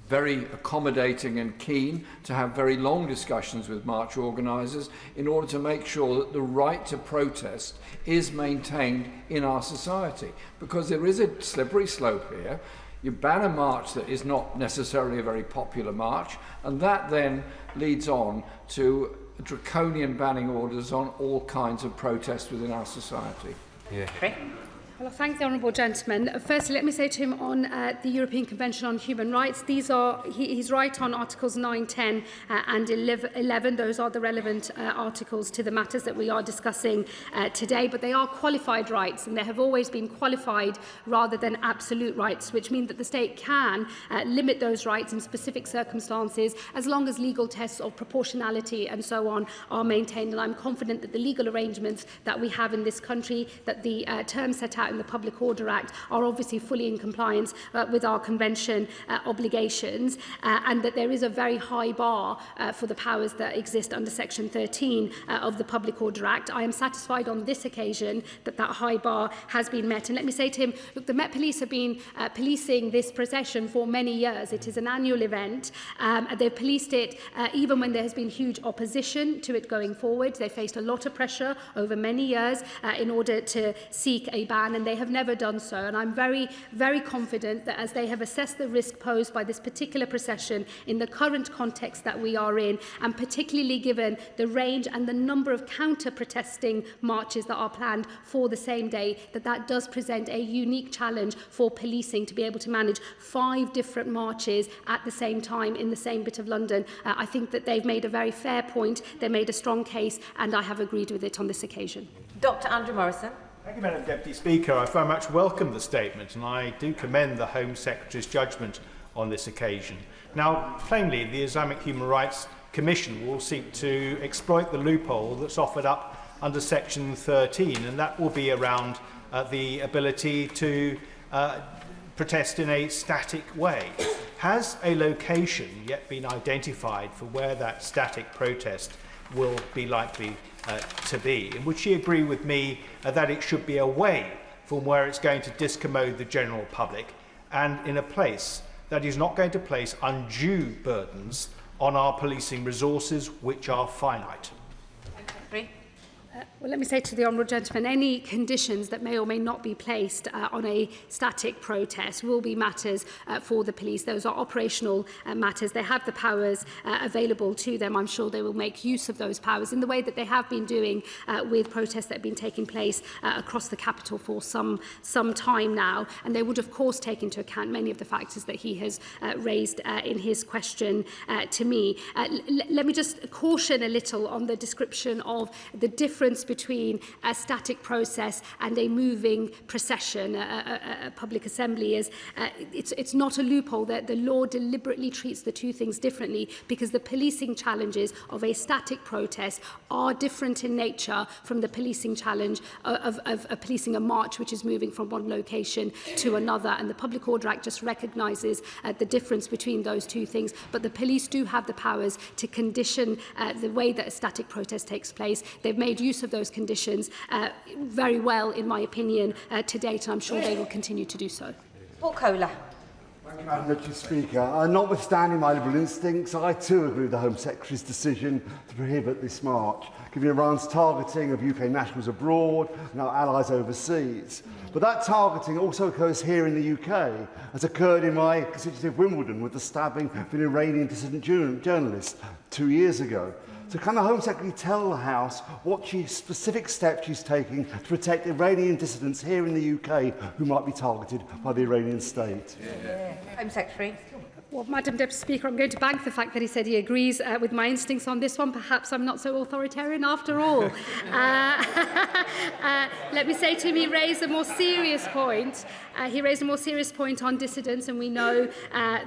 very accommodating and keen to have very long discussions with march organisers in order to make sure that the right to protest is maintained in our society. Because there is a slippery slope here. You ban a march that is not necessarily a very popular march, and that then leads on to draconian banning orders on all kinds of protests within our society. Yeah. Well, I thank the honourable gentleman. Firstly, let me say to him on the European Convention on Human Rights, he's right on Articles 9, 10 and 11. Those are the relevant articles to the matters that we are discussing today, but they are qualified rights, and they have always been qualified rather than absolute rights, which mean that the state can limit those rights in specific circumstances as long as legal tests of proportionality and so on are maintained. And I'm confident that the legal arrangements that we have in this country, that the terms set out in the Public Order Act, are obviously fully in compliance with our convention obligations, and that there is a very high bar for the powers that exist under section 13 of the Public Order Act. I am satisfied on this occasion that that high bar has been met. And let me say to him, look, the Met Police have been policing this procession for many years. It is an annual event. They've policed it even when there has been huge opposition to it going forward. They faced a lot of pressure over many years in order to seek a ban can, and they have never done so. And I'm very, very confident that as they have assessed the risk posed by this particular procession in the current context that we are in, and particularly given the range and the number of counter-protesting marches that are planned for the same day, that does present a unique challenge for policing to be able to manage 5 different marches at the same time in the same bit of London. I think that they've made a very fair point, they made a strong case, and I have agreed with it on this occasion. Dr Andrew Morrison. Thank you, Madam Deputy Speaker. I very much welcome the statement, and I do commend the Home Secretary's judgment on this occasion. Now, plainly, the Islamic Human Rights Commission will seek to exploit the loophole that's offered up under Section 13, and that will be around the ability to protest in a static way. Has a location yet been identified for where that static protest will be likely to be? And would she agree with me that it should be away from where it's going to discommode the general public and in a place that is not going to place undue burdens on our policing resources, which are finite? Well, let me say to the honourable gentleman, any conditions that may or may not be placed on a static protest will be matters for the police. Those are operational matters. They have the powers available to them. I'm sure they will make use of those powers in the way that they have been doing with protests that have been taking place across the capital for some time now. And they would, of course, take into account many of the factors that he has raised in his question to me. Let me just caution a little on the description of the difference between a static process and a moving procession, a public assembly. It's not a loophole. That the law deliberately treats the two things differently, because the policing challenges of a static protest are different in nature from the policing challenge of policing a march which is moving from one location to another. And the Public Order Act just recognises the difference between those two things. But the police do have the powers to condition the way that a static protest takes place. They've made use of those conditions very well, in my opinion, to date, and I'm sure they will continue to do so. Paul Kohler. Thank you, Madam Deputy Speaker. Notwithstanding my liberal instincts, I too agree with the Home Secretary's decision to prohibit this march, given Iran's targeting of UK nationals abroad and our allies overseas. But that targeting also occurs here in the UK, as occurred in my constituency of Wimbledon with the stabbing of an Iranian dissident journalist 2 years ago. So can the Home Secretary tell the House what specific steps she's taking to protect Iranian dissidents here in the UK who might be targeted by the Iranian state? Home Secretary. Well, Madam Deputy Speaker, I'm going to bank the fact that he said he agrees with my instincts on this one. Perhaps I'm not so authoritarian after all. Let me say to him, he raised a more serious point. He raised a more serious point on dissidents, and we know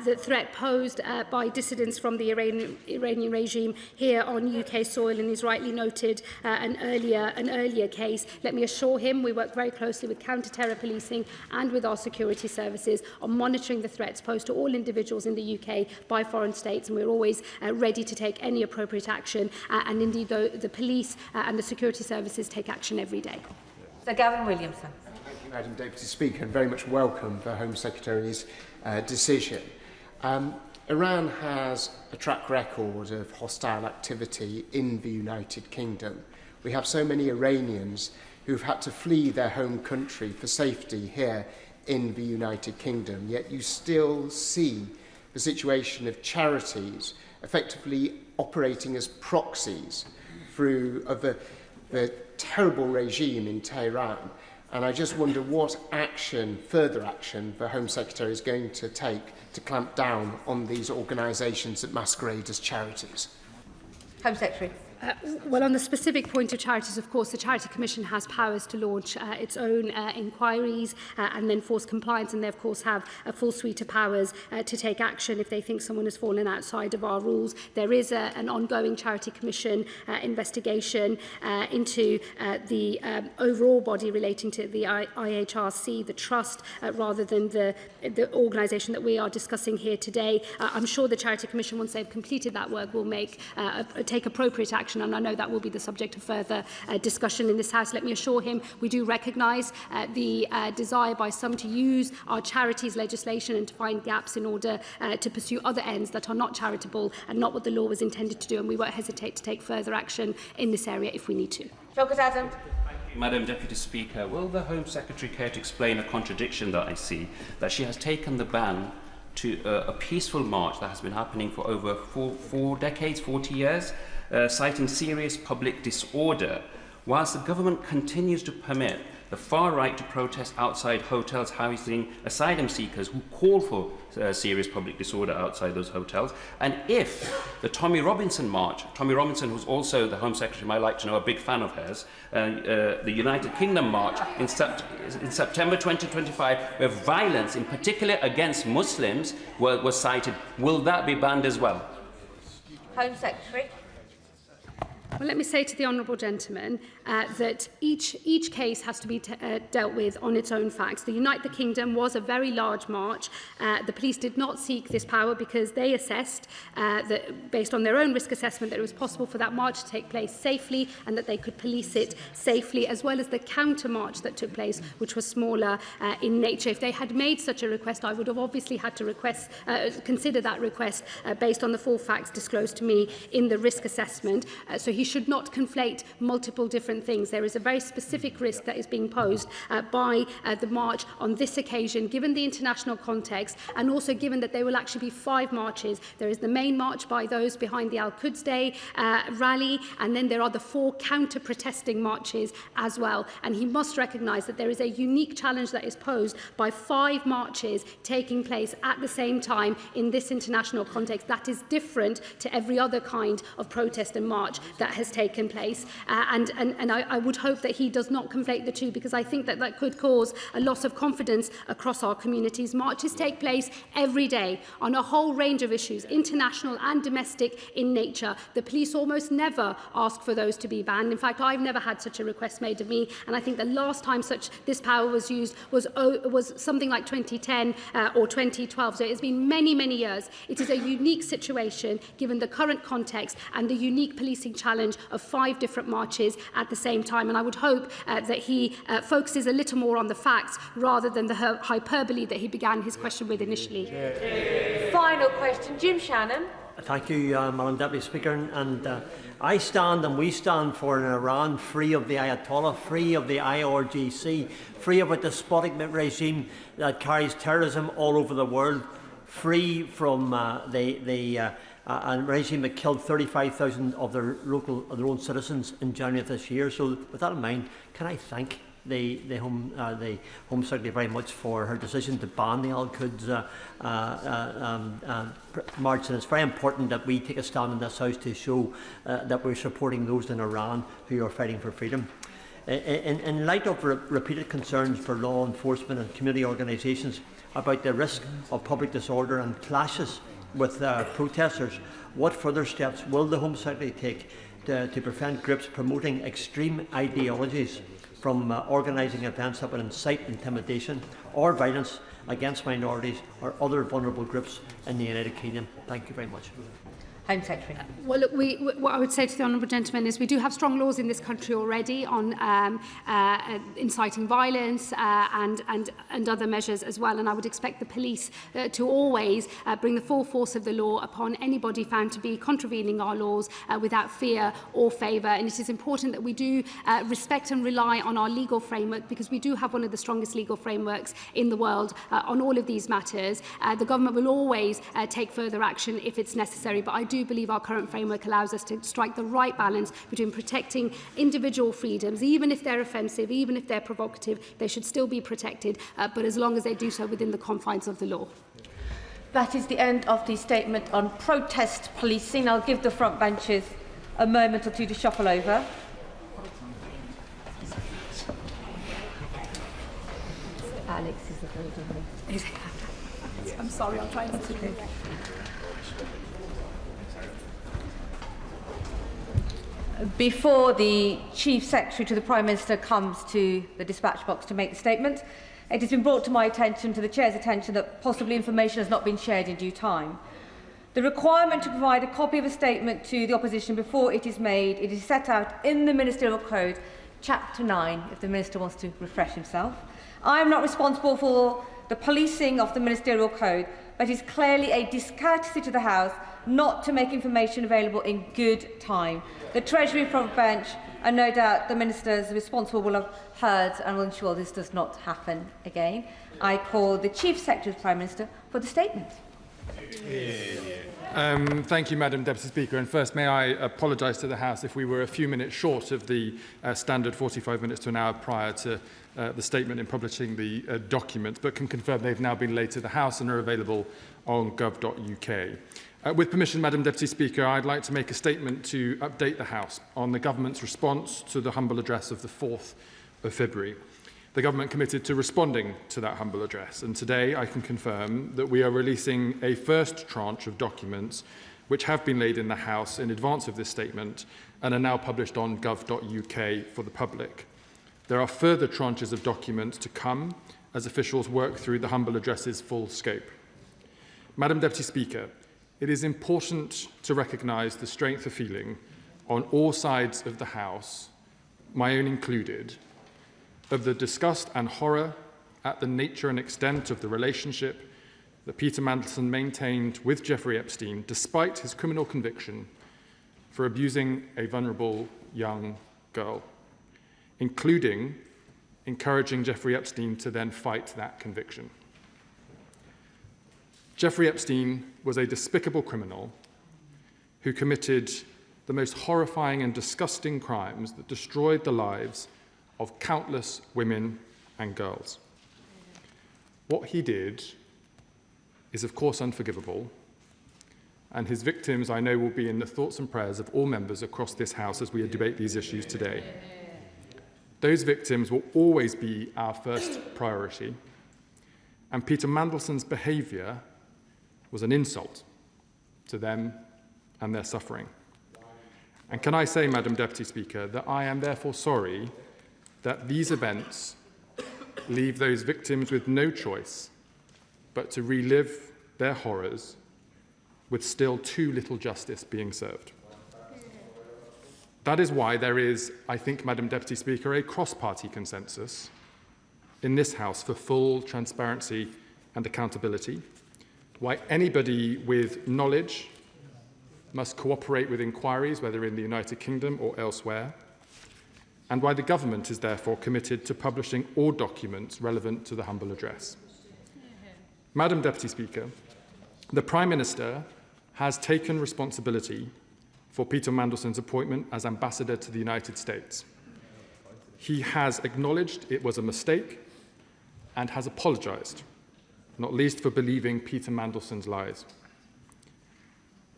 the threat posed by dissidents from the Iranian regime here on UK soil, and he's rightly noted an earlier case. Let me assure him we work very closely with counter-terror policing and with our security services on monitoring the threats posed to all individuals in the UK by foreign states, and we're always ready to take any appropriate action, and indeed the police and the security services take action every day. Sir Gavin Williamson. Thank you, Madam Deputy Speaker, and very much welcome the Home Secretary's decision. Iran has a track record of hostile activity in the United Kingdom. We have so many Iranians who've had to flee their home country for safety here in the United Kingdom, yet you still see the situation of charities effectively operating as proxies through the terrible regime in Tehran. And I just wonder what action, further action, the Home Secretary is going to take to clamp down on these organisations that masquerade as charities. Home Secretary. Well, on the specific point of charities, of course, the Charity Commission has powers to launch its own inquiries and then force compliance, and they, of course, have a full suite of powers to take action if they think someone has fallen outside of our rules. There is an ongoing Charity Commission investigation into the overall body relating to the IHRC, the trust, rather than the organisation that we are discussing here today. I'm sure the Charity Commission, once they've completed that work, will take appropriate action, and I know that will be the subject of further discussion in this House. Let me assure him we do recognise the desire by some to use our charities legislation and to find gaps in order to pursue other ends that are not charitable and not what the law was intended to do, and we won't hesitate to take further action in this area if we need to. Shaukat Adam. Madam Deputy Speaker, will the Home Secretary care to explain a contradiction that I see, that she has taken the ban to a peaceful march that has been happening for over four decades, 40 years, citing serious public disorder, whilst the government continues to permit the far right to protest outside hotels housing asylum seekers who call for serious public disorder outside those hotels. And if the Tommy Robinson march, Tommy Robinson, who's also the Home Secretary might like to know, a big fan of hers, the United Kingdom march in September 2025, where violence, in particular against Muslims, was cited, will that be banned as well? Home Secretary. Well, let me say to the honourable gentleman that each case has to be dealt with on its own facts. The Unite the Kingdom was a very large march. The police did not seek this power because they assessed, that based on their own risk assessment, that it was possible for that march to take place safely and that they could police it safely, as well as the counter-march that took place, which was smaller in nature. If they had made such a request, I would have obviously had to consider that request based on the full facts disclosed to me in the risk assessment. So he should not conflate multiple different things. There is a very specific risk that is being posed by the march on this occasion, given the international context, and also given that there will actually be 5 marches. There is the main march by those behind the Al-Quds Day rally, and then there are the 4 counter-protesting marches as well. And he must recognise that there is a unique challenge that is posed by 5 marches taking place at the same time in this international context that is different to every other kind of protest and march that has taken place. And I would hope that he does not conflate the two, because I think that that could cause a loss of confidence across our communities. Marches take place every day on a whole range of issues, international and domestic in nature. The police almost never ask for those to be banned. In fact, I've never had such a request made of me, and I think the last time this power was used was something like 2010 or 2012. So it has been many, many years. It is a unique situation given the current context and the unique policing challenge of 5 different marches at the same time. And I would hope that he focuses a little more on the facts rather than the hyperbole that he began his question with initially. Final question, Jim Shannon. Thank you, Madam Deputy Speaker. And I stand and we stand for an Iran free of the Ayatollah, free of the IRGC, free of a despotic regime that carries terrorism all over the world, free from a regime that killed 35,000 of their own citizens in January of this year. So, with that in mind, can I thank the Home Secretary very much for her decision to ban the Al-Quds march, and it's very important that we take a stand in this House to show that we're supporting those in Iran who are fighting for freedom. In light of repeated concerns for law enforcement and community organisations about the risk of public disorder and clashes with protesters, what further steps will the Home Secretary take to prevent groups promoting extreme ideologies from organising events that would incite intimidation or violence against minorities or other vulnerable groups in the United Kingdom? Thank you very much. Home Secretary. Well, look, what I would say to the honourable gentleman is we do have strong laws in this country already on inciting violence and other measures as well, and I would expect the police to always bring the full force of the law upon anybody found to be contravening our laws without fear or favour. And it is important that we do respect and rely on our legal framework, because we do have one of the strongest legal frameworks in the world on all of these matters. The government will always take further action if it's necessary, but I do believe our current framework allows us to strike the right balance between protecting individual freedoms. Even if they're offensive, even if they're provocative, they should still be protected, but as long as they do so within the confines of the law. That is the end of the statement on protest policing. I'll give the front benches a moment or two to shuffle over. Alex is the golden. I'm sorry, I'm trying to do it. Before the Chief Secretary to the Prime Minister comes to the dispatch box to make the statement, it has been brought to my attention, to the Chair's attention, that possibly information has not been shared in due time. The requirement to provide a copy of a statement to the Opposition before it is made, it is set out in the Ministerial Code, Chapter 9, if the Minister wants to refresh himself. I am not responsible for the policing of the Ministerial Code, but it is clearly a discourtesy to the House not to make information available in good time. The Treasury front bench and no doubt the ministers responsible will have heard and will ensure this does not happen again. I call the Chief Secretary of the Prime Minister for the statement. Thank you, Madam Deputy Speaker. And first, may I apologise to the House if we were a few minutes short of the standard 45 minutes to an hour prior to the statement in publishing the document, but can confirm they've now been laid to the House and are available on gov.uk. With permission, Madam Deputy Speaker, I'd like to make a statement to update the House on the Government's response to the humble address of the 4th of February. The Government committed to responding to that humble address, and today I can confirm that we are releasing a first tranche of documents which have been laid in the House in advance of this statement and are now published on gov.uk for the public. There are further tranches of documents to come as officials work through the humble address's full scope. Madam Deputy Speaker, it is important to recognise the strength of feeling on all sides of the House, my own included, of the disgust and horror at the nature and extent of the relationship that Peter Mandelson maintained with Jeffrey Epstein, despite his criminal conviction for abusing a vulnerable young girl, including encouraging Jeffrey Epstein to then fight that conviction. Jeffrey Epstein was a despicable criminal who committed the most horrifying and disgusting crimes that destroyed the lives of countless women and girls. What he did is, of course, unforgivable, and his victims, I know, will be in the thoughts and prayers of all members across this House as we debate these issues today. Those victims will always be our first priority, and Peter Mandelson's behaviour was an insult to them and their suffering. And can I say, Madam Deputy Speaker, that I am therefore sorry that these events leave those victims with no choice but to relive their horrors with still too little justice being served. That is why there is, I think, Madam Deputy Speaker, a cross-party consensus in this House for full transparency and accountability, why anybody with knowledge must cooperate with inquiries, whether in the United Kingdom or elsewhere, and why the Government is therefore committed to publishing all documents relevant to the humble address. Madam Deputy Speaker, the Prime Minister has taken responsibility for Peter Mandelson's appointment as Ambassador to the United States. He has acknowledged it was a mistake and has apologised, not least for believing Peter Mandelson's lies.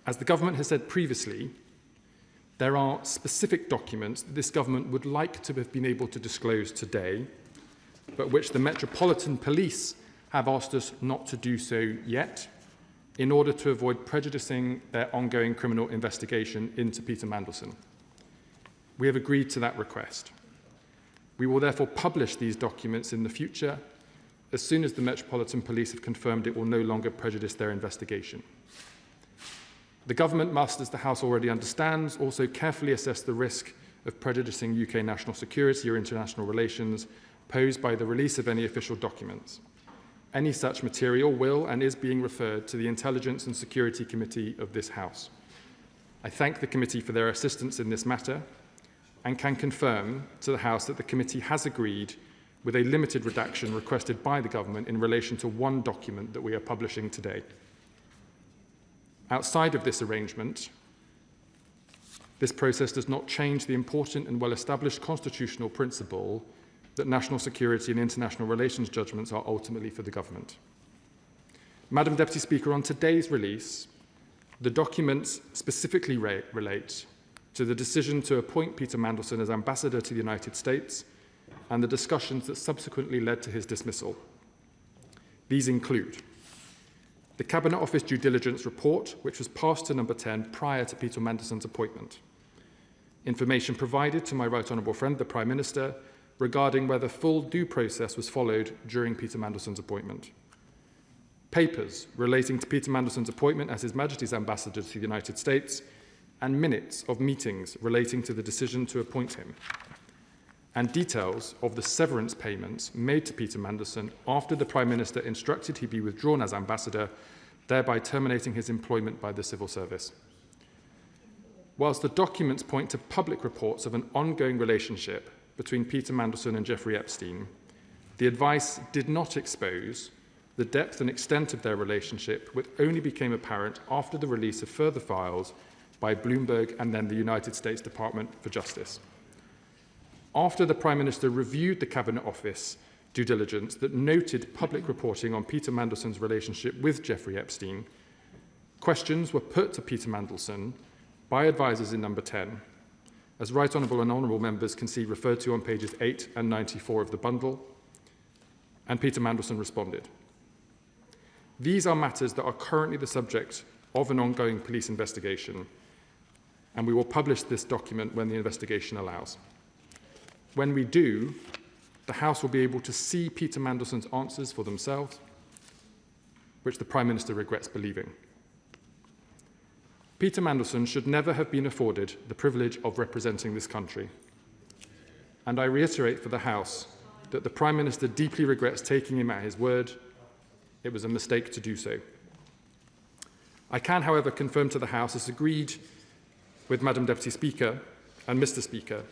As the Government has said previously, there are specific documents that this Government would like to have been able to disclose today, but which the Metropolitan Police have asked us not to do so yet, in order to avoid prejudicing their ongoing criminal investigation into Peter Mandelson. We have agreed to that request. We will therefore publish these documents in the future as soon as the Metropolitan Police have confirmed it will no longer prejudice their investigation. The Government must, as the House already understands, also carefully assess the risk of prejudicing UK national security or international relations posed by the release of any official documents. Any such material will and is being referred to the Intelligence and Security Committee of this House. I thank the committee for their assistance in this matter and can confirm to the House that the committee has agreed with a limited redaction requested by the Government in relation to one document that we are publishing today. Outside of this arrangement, this process does not change the important and well-established constitutional principle that national security and international relations judgments are ultimately for the Government. Madam Deputy Speaker, on today's release, the documents specifically relate to the decision to appoint Peter Mandelson as Ambassador to the United States and the discussions that subsequently led to his dismissal. These include the Cabinet Office due diligence report, which was passed to number 10 prior to Peter Mandelson's appointment. Information provided to my right honourable friend, the Prime Minister, regarding whether full due process was followed during Peter Mandelson's appointment. Papers relating to Peter Mandelson's appointment as His Majesty's Ambassador to the United States, and minutes of meetings relating to the decision to appoint him, and details of the severance payments made to Peter Mandelson after the Prime Minister instructed he be withdrawn as Ambassador, thereby terminating his employment by the civil service. whilst the documents point to public reports of an ongoing relationship between Peter Mandelson and Jeffrey Epstein, the advice did not expose the depth and extent of their relationship, which only became apparent after the release of further files by Bloomberg and then the United States Department for Justice. After the Prime Minister reviewed the Cabinet Office due diligence that noted public reporting on Peter Mandelson's relationship with Jeffrey Epstein, questions were put to Peter Mandelson by advisers in number 10, as Right Honourable and Honourable members can see referred to on pages 8 and 94 of the bundle, and Peter Mandelson responded. These are matters that are currently the subject of an ongoing police investigation, and we will publish this document when the investigation allows. When we do, the House will be able to see Peter Mandelson's answers for themselves, which the Prime Minister regrets believing. Peter Mandelson should never have been afforded the privilege of representing this country. And I reiterate for the House that the Prime Minister deeply regrets taking him at his word. It was a mistake to do so. I can, however, confirm to the House, as agreed with Madam Deputy Speaker and Mr. Speaker,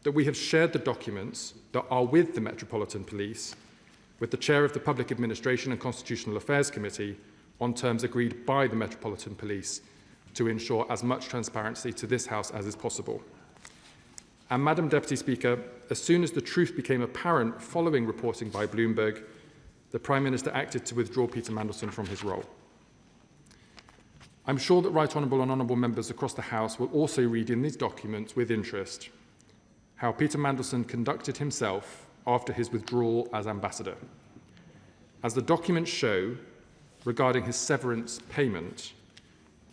that we have shared the documents that are with the Metropolitan Police with the Chair of the Public Administration and Constitutional Affairs Committee on terms agreed by the Metropolitan Police to ensure as much transparency to this House as is possible. And Madam Deputy Speaker, as soon as the truth became apparent following reporting by Bloomberg, the Prime Minister acted to withdraw Peter Mandelson from his role. I'm sure that Right Honourable and Honourable members across the House will also read in these documents with interest how Peter Mandelson conducted himself after his withdrawal as ambassador. As the documents show, regarding his severance payment,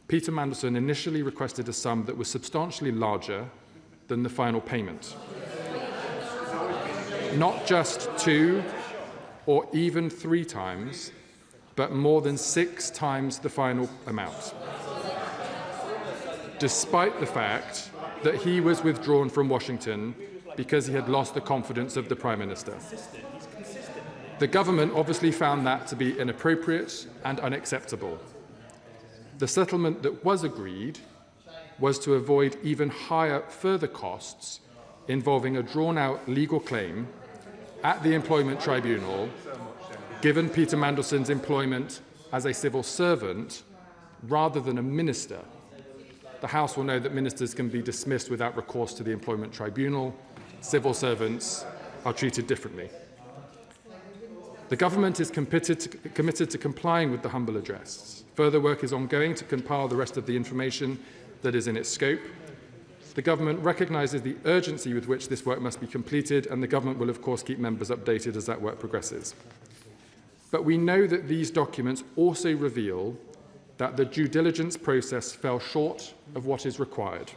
Peter Mandelson initially requested a sum that was substantially larger than the final payment. Not just 2 or even 3 times, but more than 6 times the final amount, despite the fact that he was withdrawn from Washington because he had lost the confidence of the Prime Minister. The government obviously found that to be inappropriate and unacceptable. The settlement that was agreed was to avoid even higher further costs involving a drawn-out legal claim at the Employment Tribunal, given Peter Mandelson's employment as a civil servant rather than a minister. The House will know that ministers can be dismissed without recourse to the Employment Tribunal. Civil servants are treated differently. The government is committed to complying with the humble address. Further work is ongoing to compile the rest of the information that is in its scope. The government recognises the urgency with which this work must be completed, and the government will, of course, keep members updated as that work progresses. But we know that these documents also reveal that the due diligence process fell short of what is required.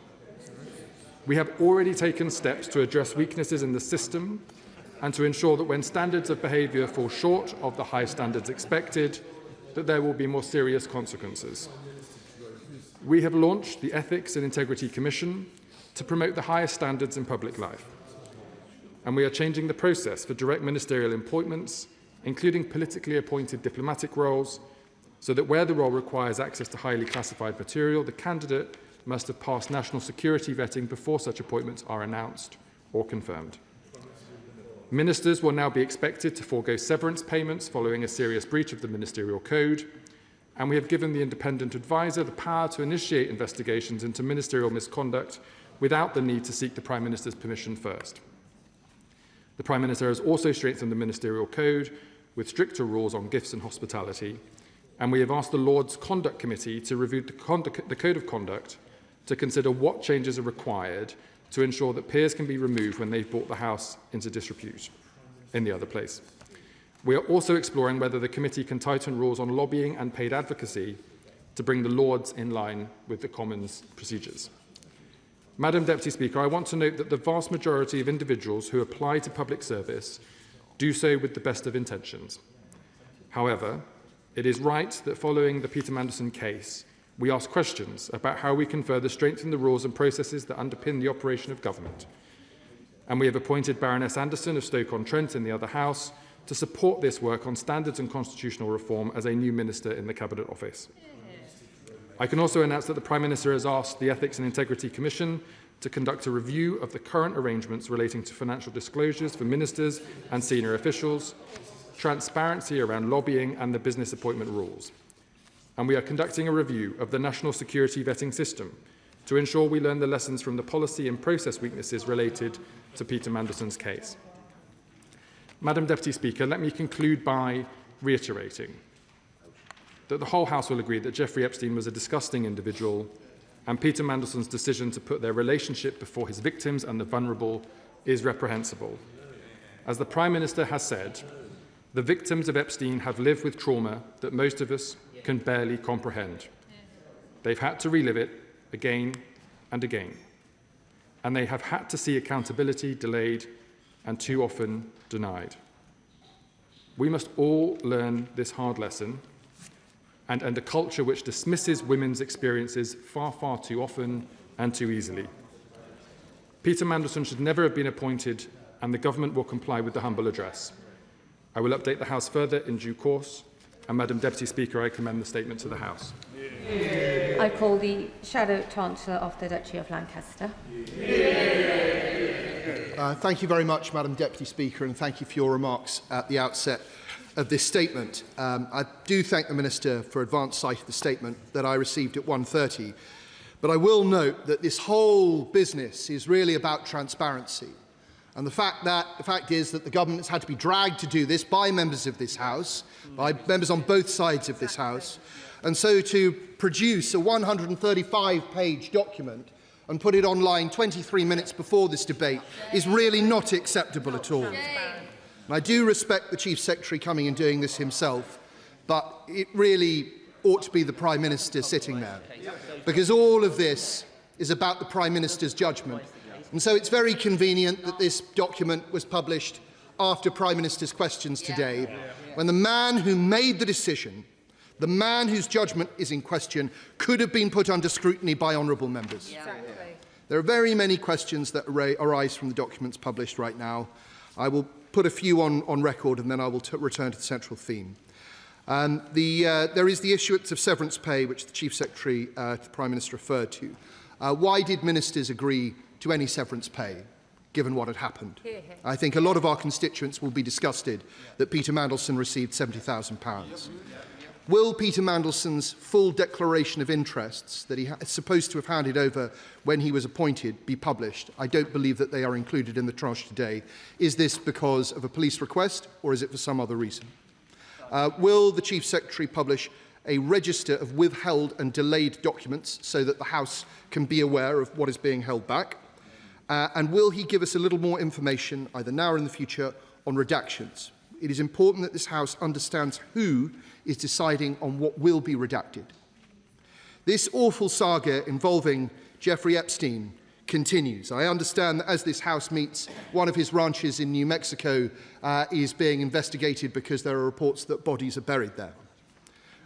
We have already taken steps to address weaknesses in the system and to ensure that when standards of behaviour fall short of the high standards expected, that there will be more serious consequences. We have launched the Ethics and Integrity Commission to promote the highest standards in public life. And we are changing the process for direct ministerial appointments, including politically appointed diplomatic roles, so that where the role requires access to highly classified material, the candidate must have passed national security vetting before such appointments are announced or confirmed. Ministers will now be expected to forego severance payments following a serious breach of the ministerial code, and we have given the independent adviser the power to initiate investigations into ministerial misconduct without the need to seek the Prime Minister's permission first. The Prime Minister has also strengthened the ministerial code with stricter rules on gifts and hospitality, and we have asked the Lords Conduct Committee to review the Code of Conduct to consider what changes are required to ensure that peers can be removed when they've brought the House into disrepute in the other place. We are also exploring whether the committee can tighten rules on lobbying and paid advocacy to bring the Lords in line with the Commons procedures. Madam Deputy Speaker, I want to note that the vast majority of individuals who apply to public service do so with the best of intentions. However, it is right that following the Peter Mandelson case, we ask questions about how we can further strengthen the rules and processes that underpin the operation of government. And we have appointed Baroness Anderson of Stoke-on-Trent in the other House to support this work on standards and constitutional reform as a new minister in the Cabinet Office. I can also announce that the Prime Minister has asked the Ethics and Integrity Commission to conduct a review of the current arrangements relating to financial disclosures for ministers and senior officials, transparency around lobbying and the business appointment rules. And we are conducting a review of the national security vetting system to ensure we learn the lessons from the policy and process weaknesses related to Peter Mandelson's case. Madam Deputy Speaker, let me conclude by reiterating that the whole House will agree that Jeffrey Epstein was a disgusting individual, and Peter Mandelson's decision to put their relationship before his victims and the vulnerable is reprehensible. As the Prime Minister has said, the victims of Epstein have lived with trauma that most of us can barely comprehend. They've had to relive it again and again, and they have had to see accountability delayed and too often denied. We must all learn this hard lesson and end a culture which dismisses women's experiences far, far too often and too easily. Peter Mandelson should never have been appointed, and the government will comply with the humble address. I will update the House further in due course, and Madam Deputy Speaker, I commend the statement to the House. I call the Shadow Chancellor of the Duchy of Lancaster. Thank you very much, Madam Deputy Speaker, and thank you for your remarks at the outset of this statement. I do thank the Minister for advance sight of the statement that I received at 1:30, but I will note that this whole business is really about transparency. And the fact is that the government has had to be dragged to do this by members of this House, by members on both sides of this House, and so to produce a 135-page document and put it online 23 minutes before this debate is really not acceptable at all. And I do respect the Chief Secretary coming and doing this himself, but it really ought to be the Prime Minister sitting there, because all of this is about the Prime Minister's judgment. And so it's very convenient that this document was published after Prime Minister's questions today, when the man who made the decision, the man whose judgment is in question, could have been put under scrutiny by honourable members. There are very many questions that arise from the documents published right now. I will put a few on record, and then I will return to the central theme. There is the issuance of severance pay, which the Chief Secretary, the Prime Minister, referred to. Why did ministers agree to any severance pay, given what had happened? I think a lot of our constituents will be disgusted that Peter Mandelson received £70,000. Will Peter Mandelson's full declaration of interests that he is supposed to have handed over when he was appointed be published? I don't believe that they are included in the tranche today. Is this because of a police request, or is it for some other reason? Will the Chief Secretary publish a register of withheld and delayed documents so that the House can be aware of what is being held back? And will he give us a little more information, either now or in the future, on redactions? It is important that this House understands who is deciding on what will be redacted. This awful saga involving Jeffrey Epstein continues. I understand that as this House meets, one of his ranches in New Mexico is being investigated because there are reports that bodies are buried there.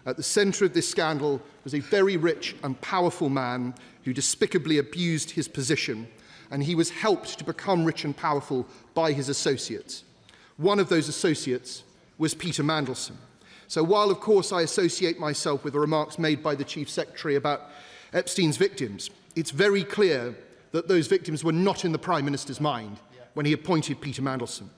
At the centre of this scandal was a very rich and powerful man who despicably abused his position, and he was helped to become rich and powerful by his associates. One of those associates was Peter Mandelson. So while, of course, I associate myself with the remarks made by the Chief Secretary about Epstein's victims, it's very clear that those victims were not in the Prime Minister's mind when he appointed Peter Mandelson.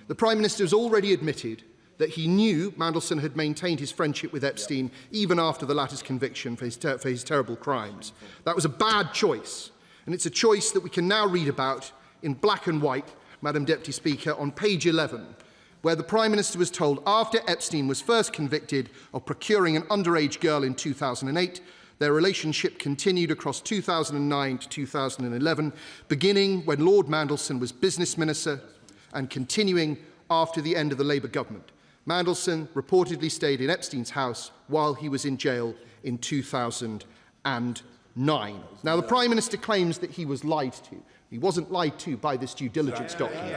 The Prime Minister has already admitted that he knew Mandleson had maintained his friendship with Epstein even after the latter's conviction for his terrible crimes. That was a bad choice, and it's a choice that we can now read about in black and white, Madam Deputy Speaker, on page 11, where the Prime Minister was told after Epstein was first convicted of procuring an underage girl in 2008, their relationship continued across 2009 to 2011, beginning when Lord Mandleson was Business Minister and continuing after the end of the Labour government. Mandleson reportedly stayed in Epstein's house while he was in jail in 2009. Now, the Prime Minister claims that he was lied to. He wasn't lied to by this due diligence document.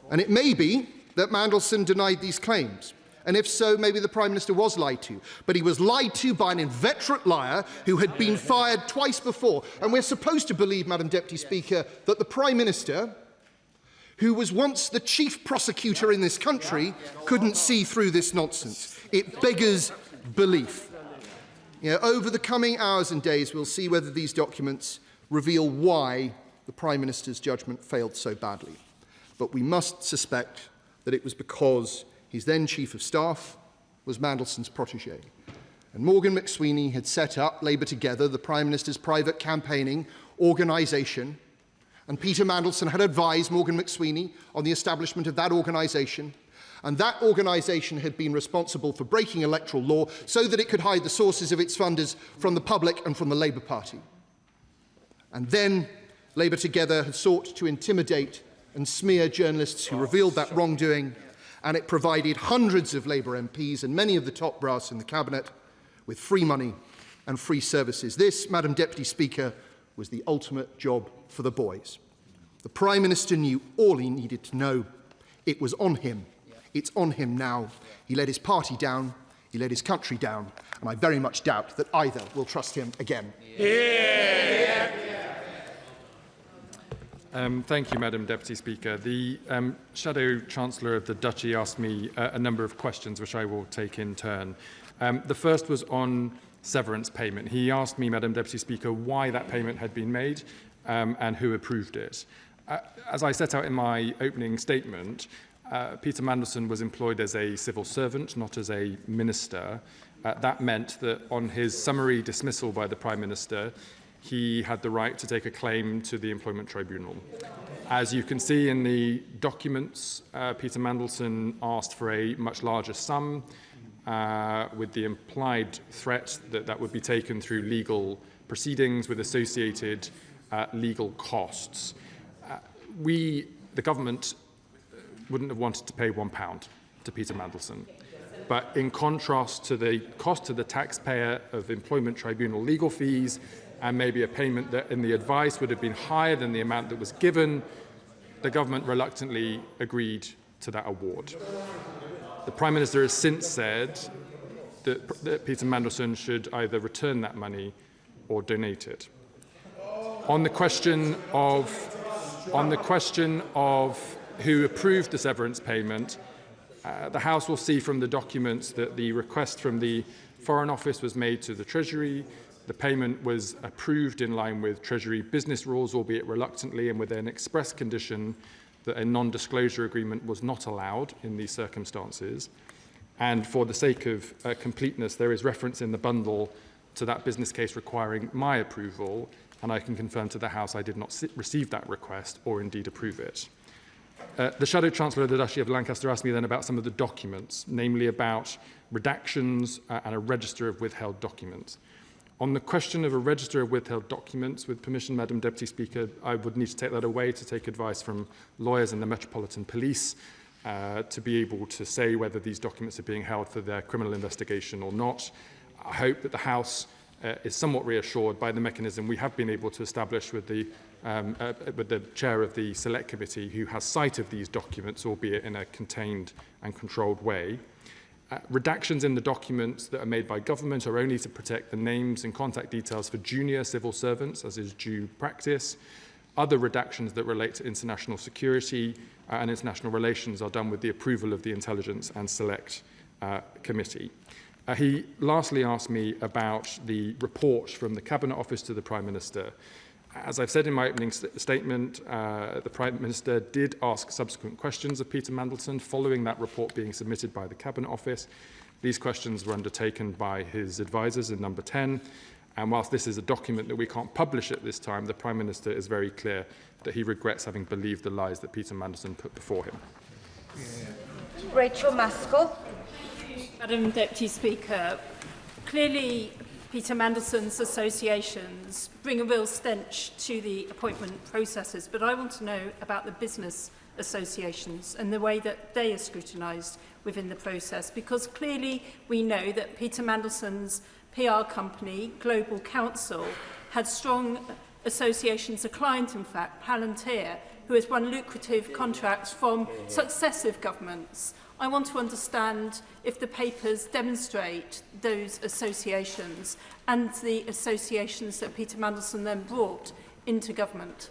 And it may be that Mandleson denied these claims. And if so, maybe the Prime Minister was lied to. But he was lied to by an inveterate liar who had been fired twice before. And we're supposed to believe, Madam Deputy Speaker, that the Prime Minister, who was once the chief prosecutor in this country, couldn't see through this nonsense. It beggars belief. Over the coming hours and days, we'll see whether these documents reveal why the Prime Minister's judgment failed so badly. But we must suspect that it was because his then Chief of Staff was Mandelson's protégé. And Morgan McSweeney had set up Labour Together, the Prime Minister's private campaigning organisation, and Peter Mandelson had advised Morgan McSweeney on the establishment of that organisation, and that organisation had been responsible for breaking electoral law so that it could hide the sources of its funders from the public and from the Labour Party. And then Labour Together had sought to intimidate and smear journalists who revealed that wrongdoing, and it provided hundreds of Labour MPs and many of the top brass in the Cabinet with free money and free services. This, Madam Deputy Speaker, was the ultimate job for the boys. The Prime Minister knew all he needed to know. It was on him. It's on him now. He let his party down, he let his country down, and I very much doubt that either will trust him again. Thank you, Madam Deputy Speaker. The Shadow Chancellor of the Duchy asked me a number of questions, which I will take in turn. The first was on severance payment. He asked me, Madam Deputy Speaker, why that payment had been made and who approved it. As I set out in my opening statement, Peter Mandelson was employed as a civil servant, not as a minister. That meant that on his summary dismissal by the Prime Minister, he had the right to take a claim to the Employment Tribunal. As you can see in the documents, Peter Mandelson asked for a much larger sum, with the implied threat that that would be taken through legal proceedings with associated legal costs. The government, wouldn't have wanted to pay £1 to Peter Mandelson. But in contrast to the cost to the taxpayer of Employment Tribunal legal fees and maybe a payment that in the advice would have been higher than the amount that was given, the government reluctantly agreed to that award. The Prime Minister has since said that Peter Mandelson should either return that money or donate it. On the question of who approved the severance payment, the House will see from the documents that the request from the Foreign Office was made to the Treasury. The payment was approved in line with Treasury business rules, albeit reluctantly, and with an express condition that a non-disclosure agreement was not allowed in these circumstances. And for the sake of completeness, there is reference in the bundle to that business case requiring my approval, and I can confirm to the House I did not receive that request or indeed approve it. The Shadow Chancellor of the Duchy of Lancaster asked me then about some of the documents, namely about redactions and a register of withheld documents. On the question of a register of withheld documents, with permission, Madam Deputy Speaker, I would need to take that away to take advice from lawyers in the Metropolitan Police to be able to say whether these documents are being held for their criminal investigation or not. I hope that the House is somewhat reassured by the mechanism we have been able to establish with the chair of the Select Committee, who has sight of these documents, albeit in a contained and controlled way. Redactions in the documents that are made by government are only to protect the names and contact details for junior civil servants, as is due practice. Other redactions that relate to international security and international relations are done with the approval of the Intelligence and Select Committee. He lastly asked me about the report from the Cabinet Office to the Prime Minister. As I've said in my opening statement, the Prime Minister did ask subsequent questions of Peter Mandelson following that report being submitted by the Cabinet Office. These questions were undertaken by his advisers in number 10, and whilst this is a document that we can't publish at this time, the Prime Minister is very clear that he regrets having believed the lies that Peter Mandelson put before him. Rachel Maskell. Madam Deputy Speaker, clearly Peter Mandelson's associations bring a real stench to the appointment processes, but I want to know about the business associations and the way that they are scrutinised within the process, because clearly we know that Peter Mandelson's PR company, Global Counsel, had strong associations, a client in fact, Palantir, who has won lucrative contracts from successive governments. I want to understand if the papers demonstrate those associations and the associations that Peter Mandelson then brought into government.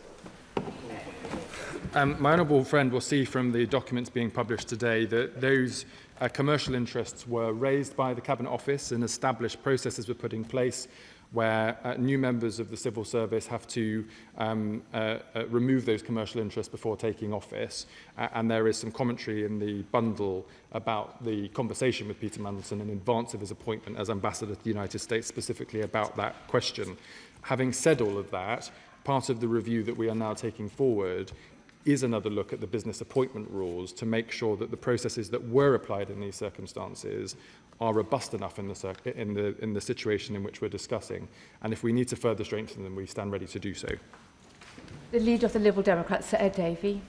My honourable friend will see from the documents being published today that those commercial interests were raised by the Cabinet Office and established processes were put in place where new members of the civil service have to remove those commercial interests before taking office. And there is some commentary in the bundle about the conversation with Peter Mandelson in advance of his appointment as Ambassador to the United States, specifically about that question. Having said all of that, part of the review that we are now taking forward is another look at the business appointment rules to make sure that the processes that were applied in these circumstances are robust enough in the situation in which we're discussing. And if we need to further strengthen them, we stand ready to do so. The Leader of the Liberal Democrats, Sir Ed Davey.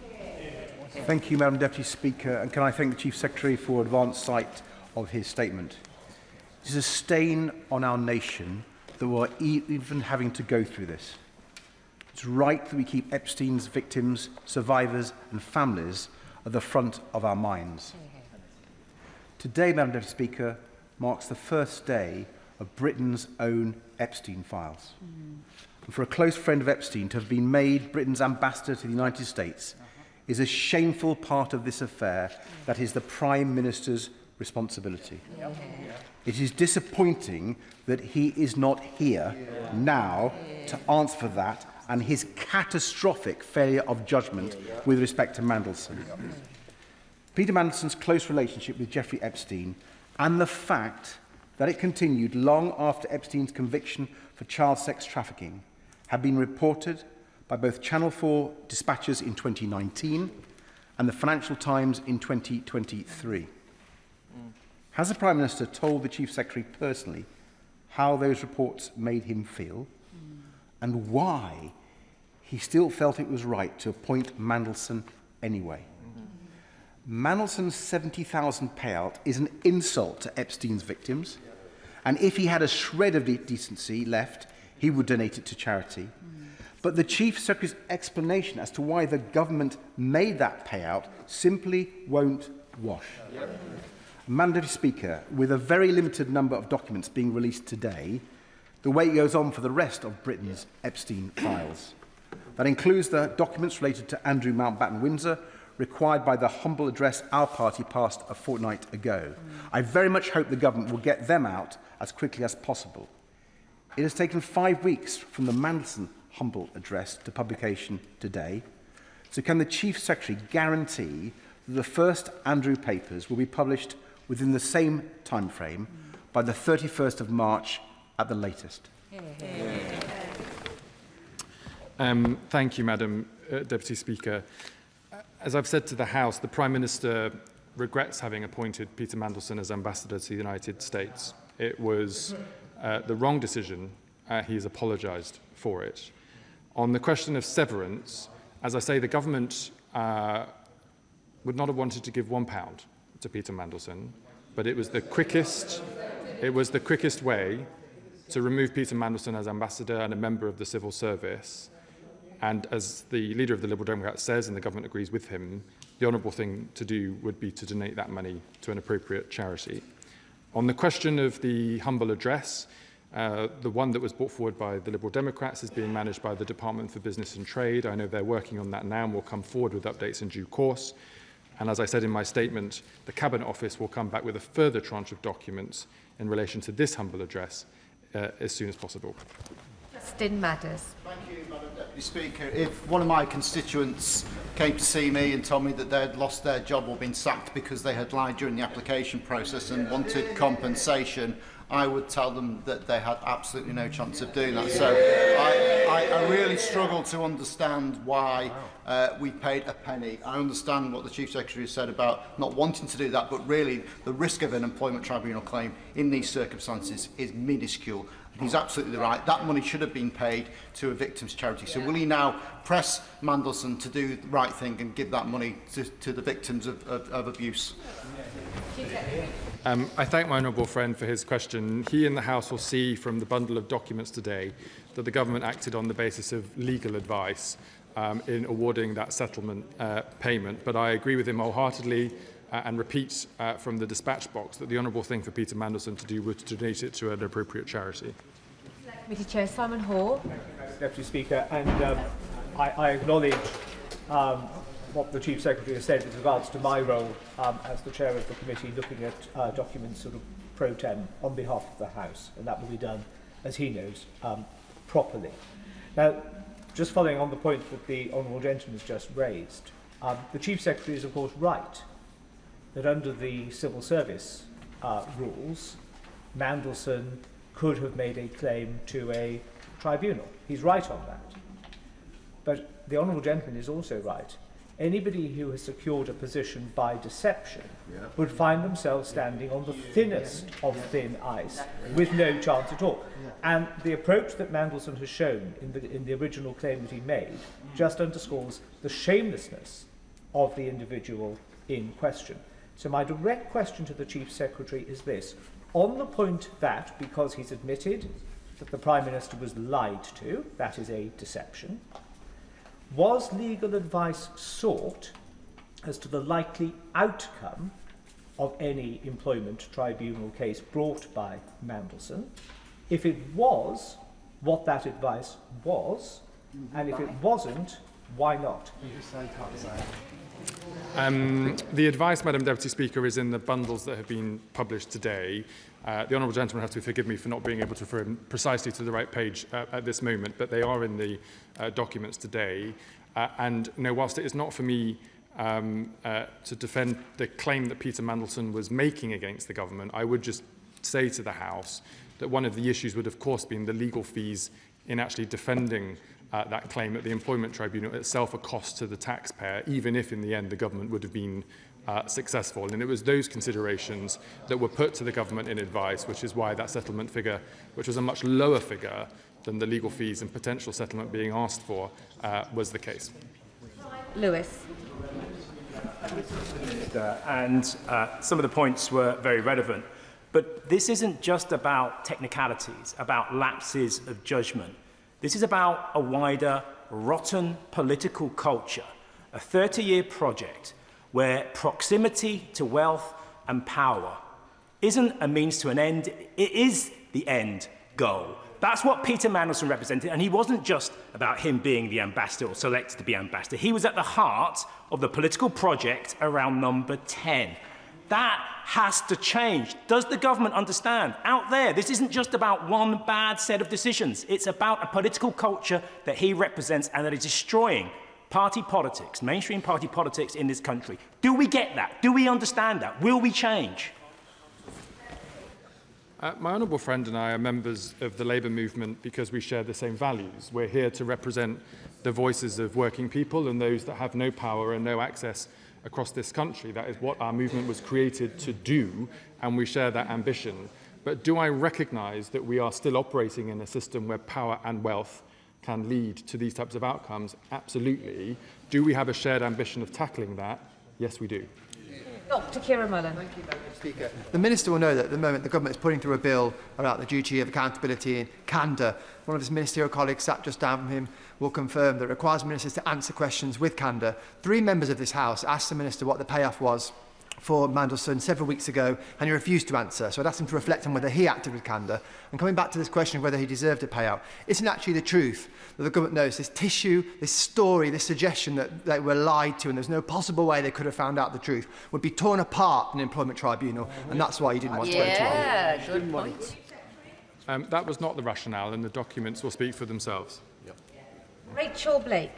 Thank you, Madam Deputy Speaker, and can I thank the Chief Secretary for advance sight of his statement. It is a stain on our nation that we're even having to go through this. It's right that we keep Epstein's victims, survivors and families at the front of our minds. Today, Madam Deputy Speaker, marks the first day of Britain's own Epstein files. And for a close friend of Epstein to have been made Britain's ambassador to the United States is a shameful part of this affair that is the Prime Minister's responsibility. It is disappointing that he is not here now to answer for that and his catastrophic failure of judgment with respect to Mandleson. Peter Mandelson's close relationship with Jeffrey Epstein and the fact that it continued long after Epstein's conviction for child sex trafficking have been reported by both Channel 4 dispatchers in 2019 and the Financial Times in 2023. Has the Prime Minister told the Chief Secretary personally how those reports made him feel and why he still felt it was right to appoint Mandleson anyway? Mandelson's £70,000 payout is an insult to Epstein's victims, and if he had a shred of decency left, he would donate it to charity. But the Chief Secretary's explanation as to why the government made that payout simply won't wash. Madam Deputy Speaker, with a very limited number of documents being released today, the wait goes on for the rest of Britain's Epstein files. That includes the documents related to Andrew Mountbatten Windsor, required by the humble address our party passed a fortnight ago. I very much hope the government will get them out as quickly as possible. It has taken 5 weeks from the Mandleson humble address to publication today. So can the Chief Secretary guarantee that the first Andrew papers will be published within the same time frame by the 31st of March at the latest? Thank you, Madam Deputy Speaker. As I've said to the House, the Prime Minister regrets having appointed Peter Mandelson as Ambassador to the United States. It was the wrong decision. He has apologised for it. On the question of severance, as I say, the government would not have wanted to give £1 to Peter Mandelson, but it was the quickest way to remove Peter Mandelson as Ambassador and a member of the civil service. And as the Leader of the Liberal Democrats says, and the government agrees with him, the honourable thing to do would be to donate that money to an appropriate charity. On the question of the humble address, the one that was brought forward by the Liberal Democrats is being managed by the Department for Business and Trade. I know they're working on that now and will come forward with updates in due course. And as I said in my statement, the Cabinet Office will come back with a further tranche of documents in relation to this humble address as soon as possible. Justin Madders. Thank you, Madam Deputy Speaker. If one of my constituents came to see me and told me that they had lost their job or been sacked because they had lied during the application process and wanted compensation, I would tell them that they had absolutely no chance of doing that. So I really struggle to understand why we paid a penny. I understand what the Chief Secretary said about not wanting to do that, but really the risk of an employment tribunal claim in these circumstances is minuscule. He's absolutely right. That money should have been paid to a victim's charity. So will he now press Mandleson to do the right thing and give that money to the victims of abuse? I thank my honourable friend for his question. He and the House will see from the bundle of documents today that the government acted on the basis of legal advice in awarding that settlement payment. But I agree with him wholeheartedly and repeat from the dispatch box that the honourable thing for Peter Mandelson to do was to donate it to an appropriate charity. Committee Chair Simon Hall. Deputy Speaker, and I acknowledge what the Chief Secretary has said with regards to my role as the Chair of the Committee looking at documents sort of pro tem on behalf of the House, and that will be done, as he knows, properly. Now, just following on the point that the Honourable Gentleman has just raised, the Chief Secretary is of course right that under the civil service rules, Mandleson could have made a claim to a tribunal. He's right on that. But the Honourable Gentleman is also right. Anybody who has secured a position by deception would find themselves standing on the thinnest of thin ice with no chance at all. And the approach that Mandleson has shown in the original claim that he made just underscores the shamelessness of the individual in question. So my direct question to the Chief Secretary is this. On the point that, because he's admitted that the Prime Minister was lied to, that is a deception, was legal advice sought as to the likely outcome of any employment tribunal case brought by Mandleson? If it was, what that advice was, and if it wasn't, why not? The advice, Madam Deputy Speaker, is in the bundles that have been published today. The Honourable Gentleman has to forgive me for not being able to refer precisely to the right page at this moment, but they are in the documents today. And whilst it is not for me to defend the claim that Peter Mandelson was making against the government, I would just say to the House that one of the issues would, of course, been the legal fees in actually defending that claim at the Employment Tribunal itself, a cost to the taxpayer, even if in the end the government would have been successful. And it was those considerations that were put to the government in advice, which is why that settlement figure, which was a much lower figure than the legal fees and potential settlement being asked for, was the case. Lewis. And some of the points were very relevant. But this isn't just about technicalities, about lapses of judgment. This is about a wider, rotten political culture, a 30-year project where proximity to wealth and power isn't a means to an end, it is the end goal. That's what Peter Mandelson represented, and he wasn't just about him being the ambassador or selected to be ambassador. He was at the heart of the political project around number 10. That has to change. Does the government understand? Out there, this isn't just about one bad set of decisions. It's about a political culture that he represents and that is destroying party politics, mainstream party politics in this country. Do we get that? Do we understand that? Will we change? My honourable friend and I are members of the Labour movement because we share the same values. We're here to represent the voices of working people and those that have no power and no access across this country. That is what our movement was created to do, and we share that ambition. But do I recognise that we are still operating in a system where power and wealth can lead to these types of outcomes? Absolutely. Do we have a shared ambition of tackling that? Yes, we do. Dr. Kira Mullen. Thank you, Madam Speaker. The Minister will know that at the moment the Government is putting through a bill about the duty of accountability and candour. One of his ministerial colleagues sat just down from him will confirm that it requires ministers to answer questions with candour. 3 members of this House asked the Minister what the payoff was for Mandleson several weeks ago, and he refused to answer. So I'd asked him to reflect on whether he acted with candour. And coming back to this question of whether he deserved a payout, isn't actually the truth that the government knows this tissue, this story, this suggestion that they were lied to and there's no possible way they could have found out the truth would be torn apart in an employment tribunal, and that's why he didn't want to go to it. Yeah, good point. That was not the rationale, and the documents will speak for themselves. Rachel Blake.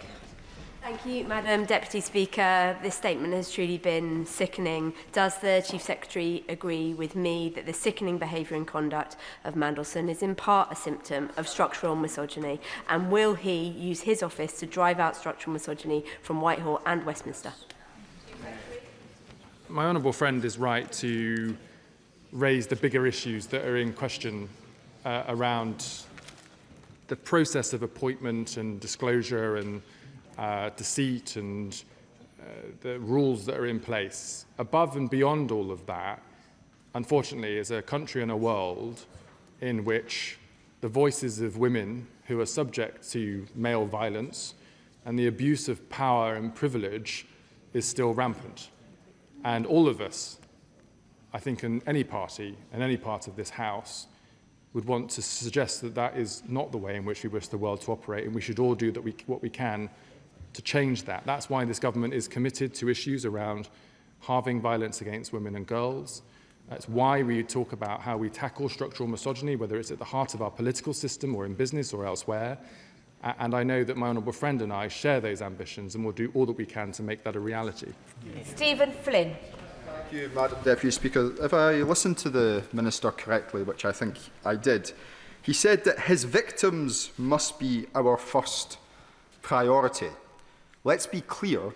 Thank you, Madam Deputy Speaker. This statement has truly been sickening. Does the Chief Secretary agree with me that the sickening behaviour and conduct of Mandleson is in part a symptom of structural misogyny? And will he use his office to drive out structural misogyny from Whitehall and Westminster? My honourable friend is right to raise the bigger issues that are in question around the process of appointment and disclosure and deceit and the rules that are in place. Above and beyond all of that, unfortunately, is a country and a world in which the voices of women who are subject to male violence and the abuse of power and privilege is still rampant. And all of us, I think in any party, in any part of this House, would want to suggest that that is not the way in which we wish the world to operate, and we should all do what we can to change that. That's why this government is committed to issues around halving violence against women and girls. That's why we talk about how we tackle structural misogyny, whether it's at the heart of our political system or in business or elsewhere. And I know that my honourable friend and I share those ambitions and will do all that we can to make that a reality. Stephen Flynn. Thank you, Madam Deputy Speaker. If I listened to the Minister correctly, which I think I did, he said that his victims must be our first priority. Let's be clear,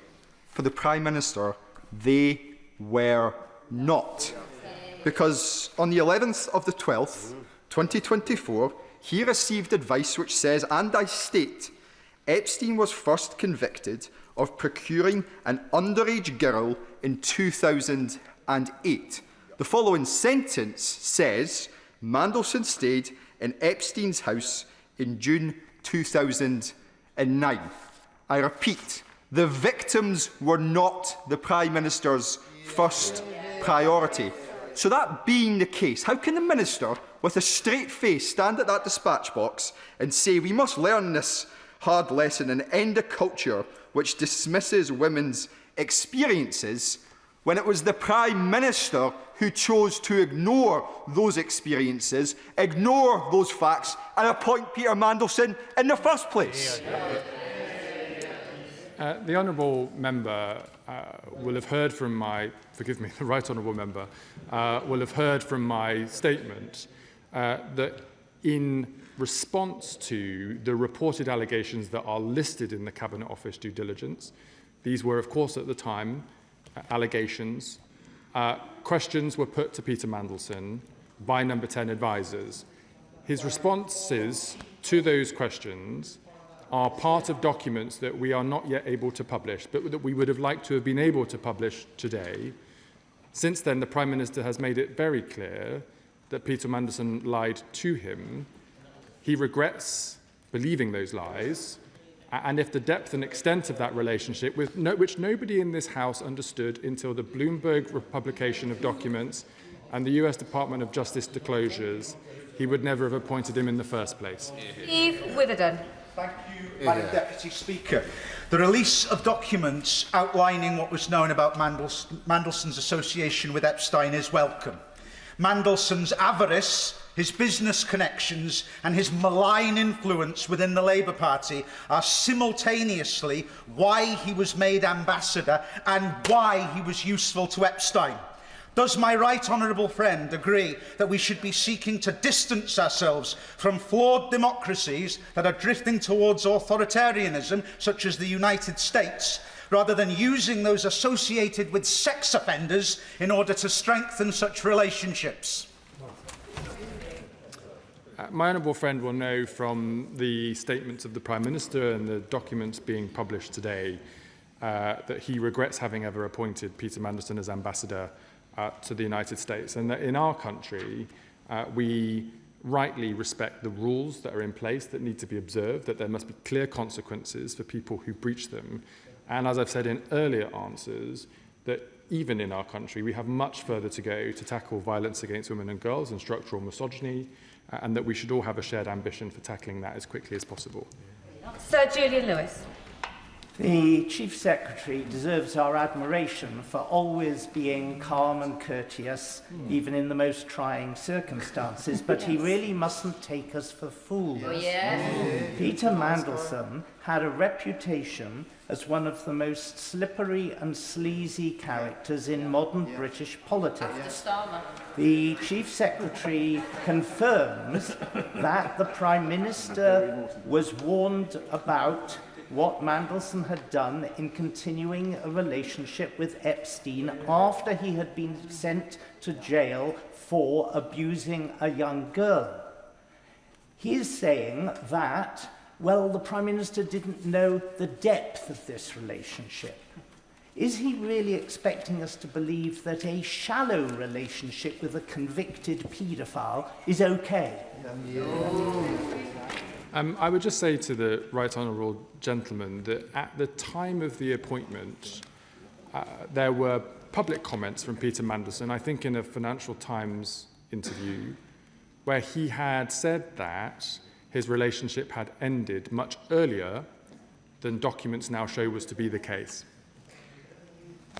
for the Prime Minister, they were not. Because on the 11th of the 12th, 2024, he received advice which says, and I state, Epstein was first convicted of procuring an underage girl in 2008. The following sentence says, Mandleson stayed in Epstein's house in June 2009. I repeat, the victims were not the Prime Minister's first priority. So that being the case, how can the Minister, with a straight face, stand at that dispatch box and say we must learn this hard lesson and end a culture which dismisses women's experiences, when it was the Prime Minister who chose to ignore those experiences, ignore those facts, and appoint Peter Mandelson in the first place? The honourable member will have heard from my, forgive me, the right honourable member will have heard from my statement that in response to the reported allegations that are listed in the Cabinet Office due diligence, these were, of course, at the time, allegations, questions were put to Peter Mandelson by Number 10 advisers. His responses to those questions are part of documents that we are not yet able to publish, but that we would have liked to have been able to publish today. Since then, the Prime Minister has made it very clear that Peter Mandelson lied to him. He regrets believing those lies, and if the depth and extent of that relationship, which nobody in this House understood until the Bloomberg publication of documents and the US Department of Justice disclosures, he would never have appointed him in the first place. Steve Witherden. Thank you, Madam Deputy Speaker. The release of documents outlining what was known about Mandelson's association with Epstein is welcome. Mandelson's avarice, his business connections and his malign influence within the Labour Party are simultaneously why he was made ambassador and why he was useful to Epstein. Does my right honourable friend agree that we should be seeking to distance ourselves from flawed democracies that are drifting towards authoritarianism, such as the United States, rather than using those associated with sex offenders in order to strengthen such relationships? My honourable friend will know from the statements of the Prime Minister and the documents being published today that he regrets having ever appointed Peter Mandelson as ambassador to the United States, and that in our country we rightly respect the rules that are in place that need to be observed, that there must be clear consequences for people who breach them, and as I've said in earlier answers, that even in our country we have much further to go to tackle violence against women and girls and structural misogyny, and that we should all have a shared ambition for tackling that as quickly as possible. Sir Julian Lewis. The Chief Secretary deserves our admiration for always being calm and courteous, even in the most trying circumstances, but he really mustn't take us for fools. Oh, yes. Peter Mandelson had a reputation as one of the most slippery and sleazy characters in modern British politics. The Chief Secretary confirms that the Prime Minister was warned about what Mandleson had done in continuing a relationship with Epstein after he had been sent to jail for abusing a young girl. He is saying that, well, the Prime Minister didn't know the depth of this relationship. Is he really expecting us to believe that a shallow relationship with a convicted paedophile is okay? I would just say to the right honourable gentleman that at the time of the appointment, there were public comments from Peter Mandelson, I think in a Financial Times interview, where he had said that his relationship had ended much earlier than documents now show was to be the case.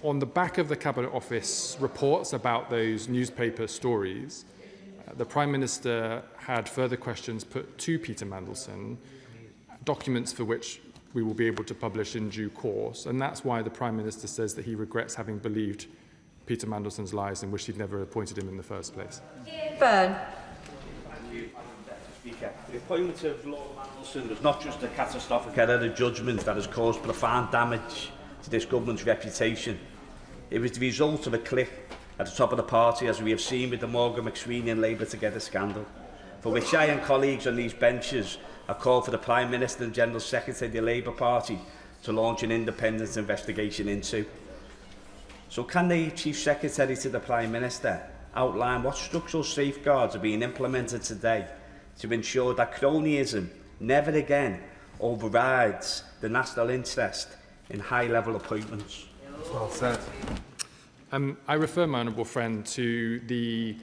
On the back of the Cabinet Office reports about those newspaper stories, the Prime Minister had further questions put to Peter Mandelson, documents for which we will be able to publish in due course, and that's why the Prime Minister says that he regrets having believed Peter Mandelson's lies and wished he'd never appointed him in the first place. Byrne. The appointment of Lord Mandleson was not just a catastrophic error of judgment that has caused profound damage to this government's reputation. It was the result of a clique at the top of the party, as we have seen with the Morgan McSweeney and Labour Together scandal, for which I and colleagues on these benches have called for the Prime Minister and General Secretary of the Labour Party to launch an independent investigation into. So can the Chief Secretary to the Prime Minister outline what structural safeguards are being implemented today to ensure that cronyism never again overrides the national interest in high-level appointments? Well said. I refer my honourable friend to the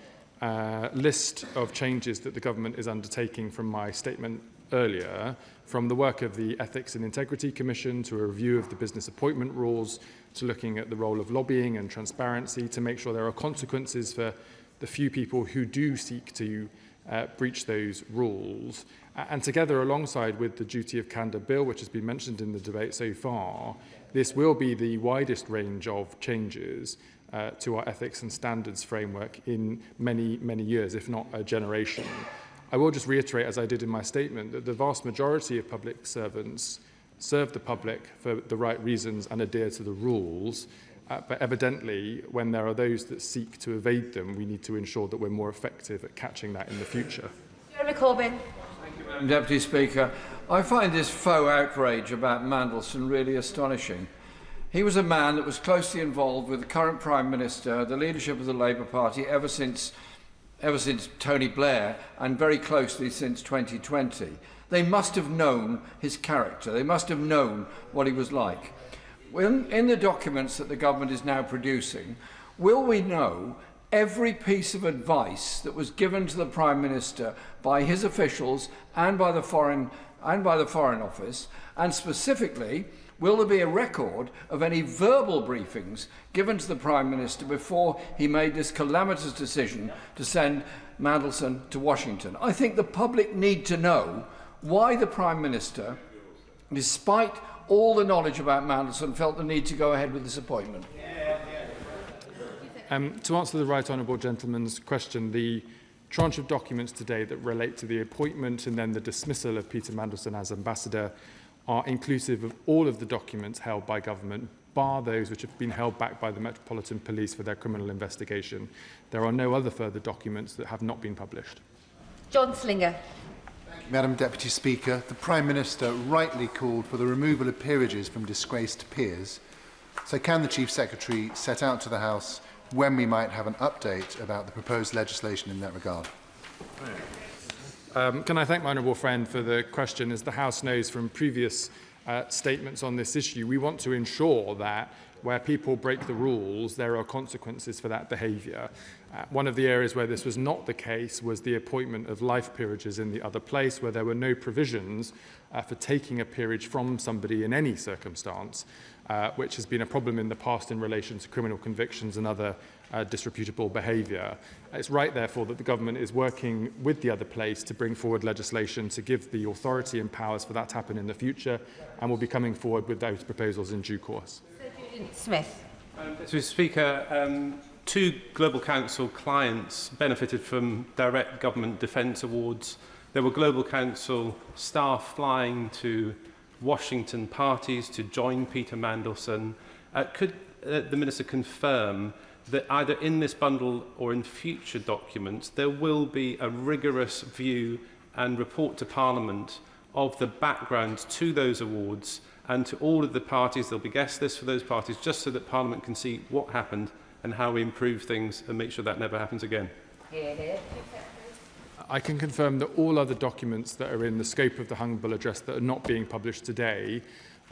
list of changes that the government is undertaking from my statement earlier, from the work of the Ethics and Integrity Commission to a review of the business appointment rules, to looking at the role of lobbying and transparency to make sure there are consequences for the few people who do seek to breach those rules. And together, alongside with the Duty of Candour Bill, which has been mentioned in the debate so far, this will be the widest range of changes to our ethics and standards framework in many, many years, if not a generation. I will just reiterate, as I did in my statement, that the vast majority of public servants serve the public for the right reasons and adhere to the rules. But evidently, when there are those that seek to evade them, we need to ensure that we're more effective at catching that in the future. Jeremy Corbyn. Thank you, Madam Deputy Speaker. I find this faux outrage about Mandleson really astonishing. He was a man that was closely involved with the current Prime Minister, the leadership of the Labour Party, ever since Tony Blair, and very closely since 2020. They must have known his character. They must have known what he was like. In the documents that the government is now producing, will we know every piece of advice that was given to the Prime Minister by his officials and by the Foreign Office, and specifically, will there be a record of any verbal briefings given to the Prime Minister before he made this calamitous decision to send Mandleson to Washington? I think the public need to know why the Prime Minister, despite all the knowledge about Mandleson, felt the need to go ahead with this appointment. To answer the right honourable gentleman's question, the tranche of documents today that relate to the appointment and then the dismissal of Peter Mandelson as ambassador are inclusive of all of the documents held by government, bar those which have been held back by the Metropolitan Police for their criminal investigation. There are no other further documents that have not been published. John Slinger. Madam Deputy Speaker, the Prime Minister rightly called for the removal of peerages from disgraced peers. So can the Chief Secretary set out to the House when we might have an update about the proposed legislation in that regard? Can I thank my honourable friend for the question? As the House knows from previous statements on this issue, we want to ensure that where people break the rules, there are consequences for that behaviour. One of the areas where this was not the case was the appointment of life peerages in the other place, where there were no provisions for taking a peerage from somebody in any circumstance, which has been a problem in the past in relation to criminal convictions and other disreputable behaviour. It's right, therefore, that the government is working with the other place to bring forward legislation to give the authority and powers for that to happen in the future, and will be coming forward with those proposals in due course. Smith. Mr. Speaker, two Global Council clients benefited from direct government defence awards. There were Global Council staff flying to Washington parties to join Peter Mandelson. Could the Minister confirm that either in this bundle or in future documents there will be a rigorous view and report to Parliament of the background to those awards and to all of the parties? There'll be guest lists for those parties, just so that Parliament can see what happened and how we improve things and make sure that never happens again. I can confirm that all other documents that are in the scope of the humble address that are not being published today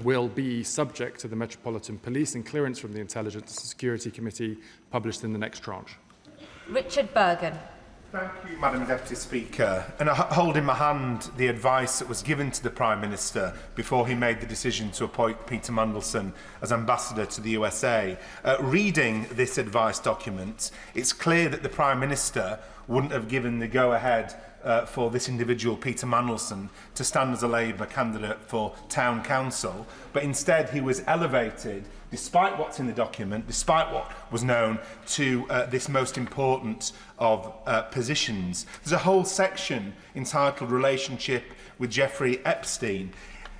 will be subject to the Metropolitan Police and clearance from the Intelligence and Security Committee, published in the next tranche. Richard Bergen. Thank you, Madam Deputy Speaker. And I hold in my hand the advice that was given to the Prime Minister before he made the decision to appoint Peter Mandelson as Ambassador to the USA. Reading this advice document, it's clear that the Prime Minister wouldn't have given the go-ahead for this individual, Peter Mandelson, to stand as a Labour candidate for Town Council, but instead he was elevated, despite what's in the document, despite what was known, to this most important of positions. There's a whole section entitled Relationship with Jeffrey Epstein.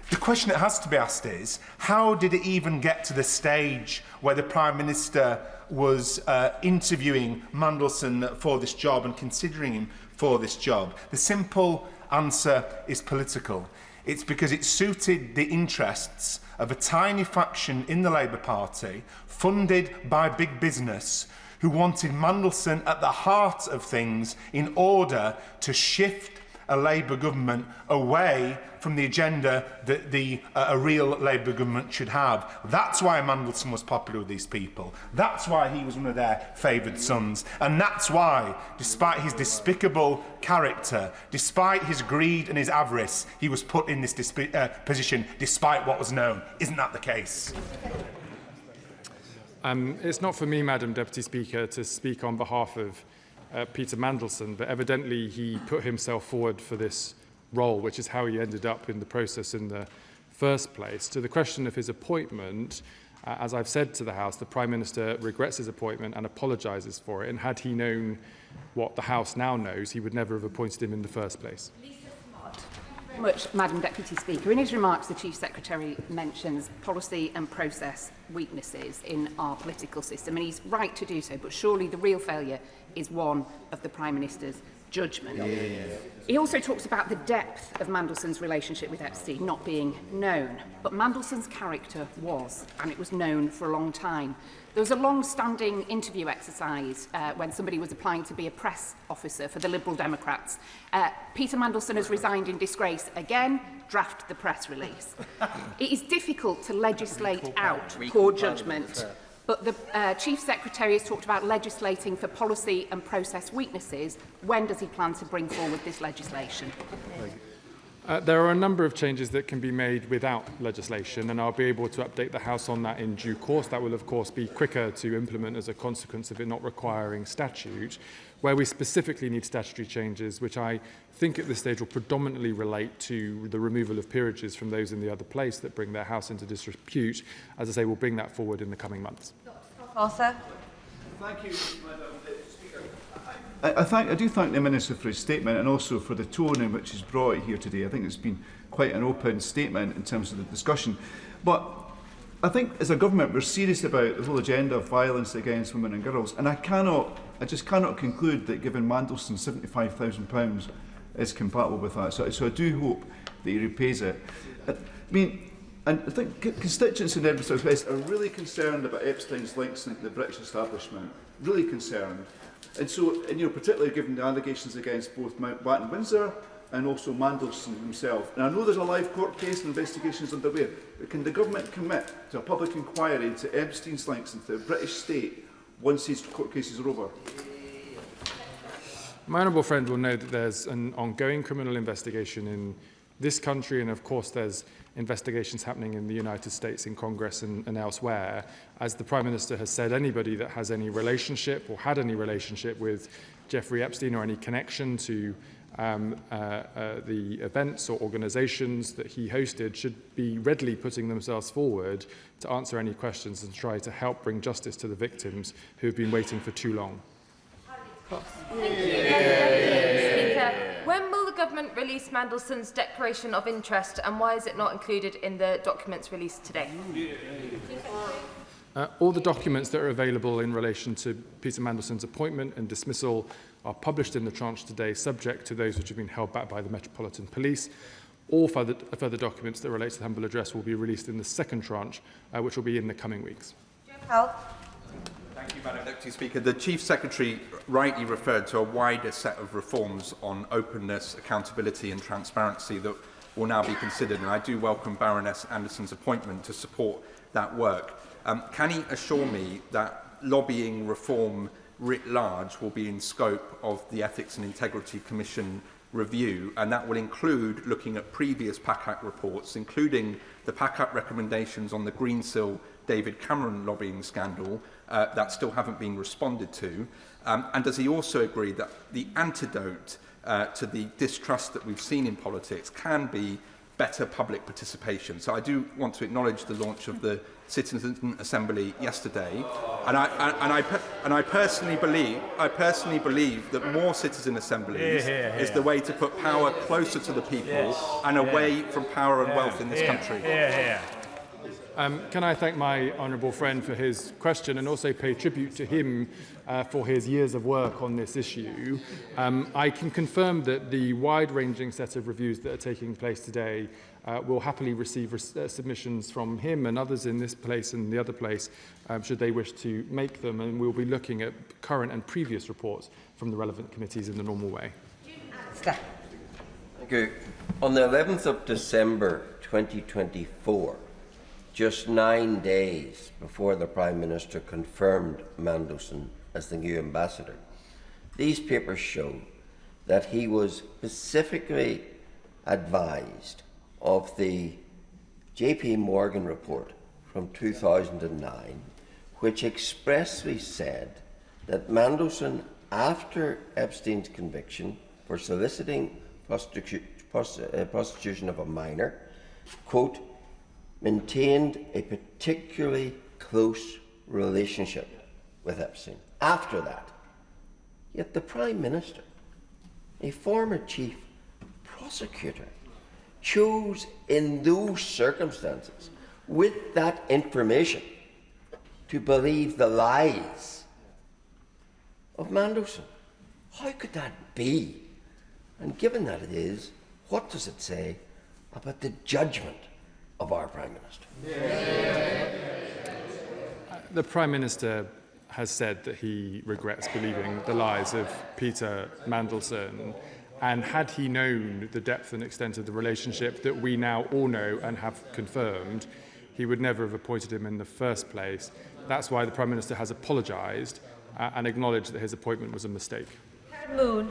The question that has to be asked is, how did it even get to the stage where the Prime Minister was interviewing Mandleson for this job and considering him for this job? The simple answer is political. It's because it suited the interests of a tiny faction in the Labour Party, funded by big business, who wanted Mandleson at the heart of things in order to shift a Labour government away from the agenda that a real Labour government should have. That's why Mandleson was popular with these people. That's why he was one of their favoured sons. And that's why, despite his despicable character, despite his greed and his avarice, he was put in this position despite what was known. Isn't that the case? It's not for me, Madam Deputy Speaker, to speak on behalf of Peter Mandelson, but evidently he put himself forward for this role, which is how he ended up in the process in the first place. To the question of his appointment, as I've said to the House, the Prime Minister regrets his appointment and apologises for it, and had he known what the House now knows, he would never have appointed him in the first place. Much, Madam Deputy Speaker. In his remarks, the Chief Secretary mentions policy and process weaknesses in our political system, and he's right to do so, but surely the real failure is one of the Prime Minister's judgment. He also talks about the depth of Mandelson's relationship with Epstein not being known, but Mandelson's character was, and it was known for a long time. There was a long-standing interview exercise when somebody was applying to be a press officer for the Liberal Democrats. Peter Mandelson has resigned in disgrace again. Draft the press release. It is difficult to legislate out poor judgment, but the Chief Secretary has talked about legislating for policy and process weaknesses. When does he plan to bring forward this legislation? There are a number of changes that can be made without legislation, and I'll be able to update the House on that in due course. That will, of course, be quicker to implement as a consequence of it not requiring statute. Where we specifically need statutory changes, which I think at this stage will predominantly relate to the removal of peerages from those in the other place that bring their House into disrepute. As I say, we'll bring that forward in the coming months. Arthur. Thank you, Madam Speaker. I do thank the Minister for his statement and also for the tone in which he's brought it here today. I think it's been quite an open statement in terms of the discussion. But I think as a government we're serious about the whole agenda of violence against women and girls, and I just cannot conclude that giving Mandelson £75,000 is compatible with that. So I do hope that he repays it. And I think constituents in Edinburgh South West are really concerned about Epstein's links in the British establishment, really concerned. And so, particularly given the allegations against both Mountbatten and Windsor and also Mandelson himself. And I know there's a live court case and investigations underway, but can the government commit to a public inquiry into Epstein's links into the British state once these court cases are over? My honourable friend will know that there's an ongoing criminal investigation in this country, and of course there's investigations happening in the United States, in Congress and elsewhere. As the Prime Minister has said, anybody that has any relationship or had any relationship with Jeffrey Epstein or any connection to the events or organisations that he hosted should be readily putting themselves forward to answer any questions and try to help bring justice to the victims who have been waiting for too long. When will the government release Mandelson's declaration of interest, and why is it not included in the documents released today? All the documents that are available in relation to Peter Mandelson's appointment and dismissal are published in the tranche today, subject to those which have been held back by the Metropolitan Police. All further documents that relate to the humble address will be released in the second tranche, which will be in the coming weeks. Thank you, Madam Deputy Speaker. The Chief Secretary rightly referred to a wider set of reforms on openness, accountability and transparency that will now be considered, and I do welcome Baroness Anderson's appointment to support that work. Can he assure me that lobbying reform writ large will be in scope of the Ethics and Integrity Commission review, and that will include looking at previous PACAC reports, including the PACAC recommendations on the Greensill David Cameron lobbying scandal that still haven't been responded to. And does he also agree that the antidote to the distrust that we've seen in politics can be better public participation? So I do want to acknowledge the launch of the Citizen Assembly yesterday, and I personally believe that more citizen assemblies is the way to put power closer to the people and away from power and wealth in this country. Can I thank my honourable friend for his question and also pay tribute to him for his years of work on this issue. I can confirm that the wide-ranging set of reviews that are taking place today will happily receive submissions from him and others in this place and the other place, should they wish to make them, and we'll be looking at current and previous reports from the relevant committees in the normal way. Thank you. On the 11th of December 2024, just 9 days before the Prime Minister confirmed Mandleson as the new ambassador, these papers show that he was specifically advised of the JP Morgan report from 2009, which expressly said that Mandleson, after Epstein's conviction for soliciting prostitution of a minor, quote, maintained a particularly close relationship with Epstein. After that, yet the Prime Minister, a former chief prosecutor, chose in those circumstances, with that information, to believe the lies of Mandleson. How could that be? And given that it is, what does it say about the judgment of our Prime Minister? The Prime Minister has said that he regrets believing the lies of Peter Mandelson, and had he known the depth and extent of the relationship that we now all know and have confirmed, he would never have appointed him in the first place. That's why the Prime Minister has apologised and acknowledged that his appointment was a mistake. Moon.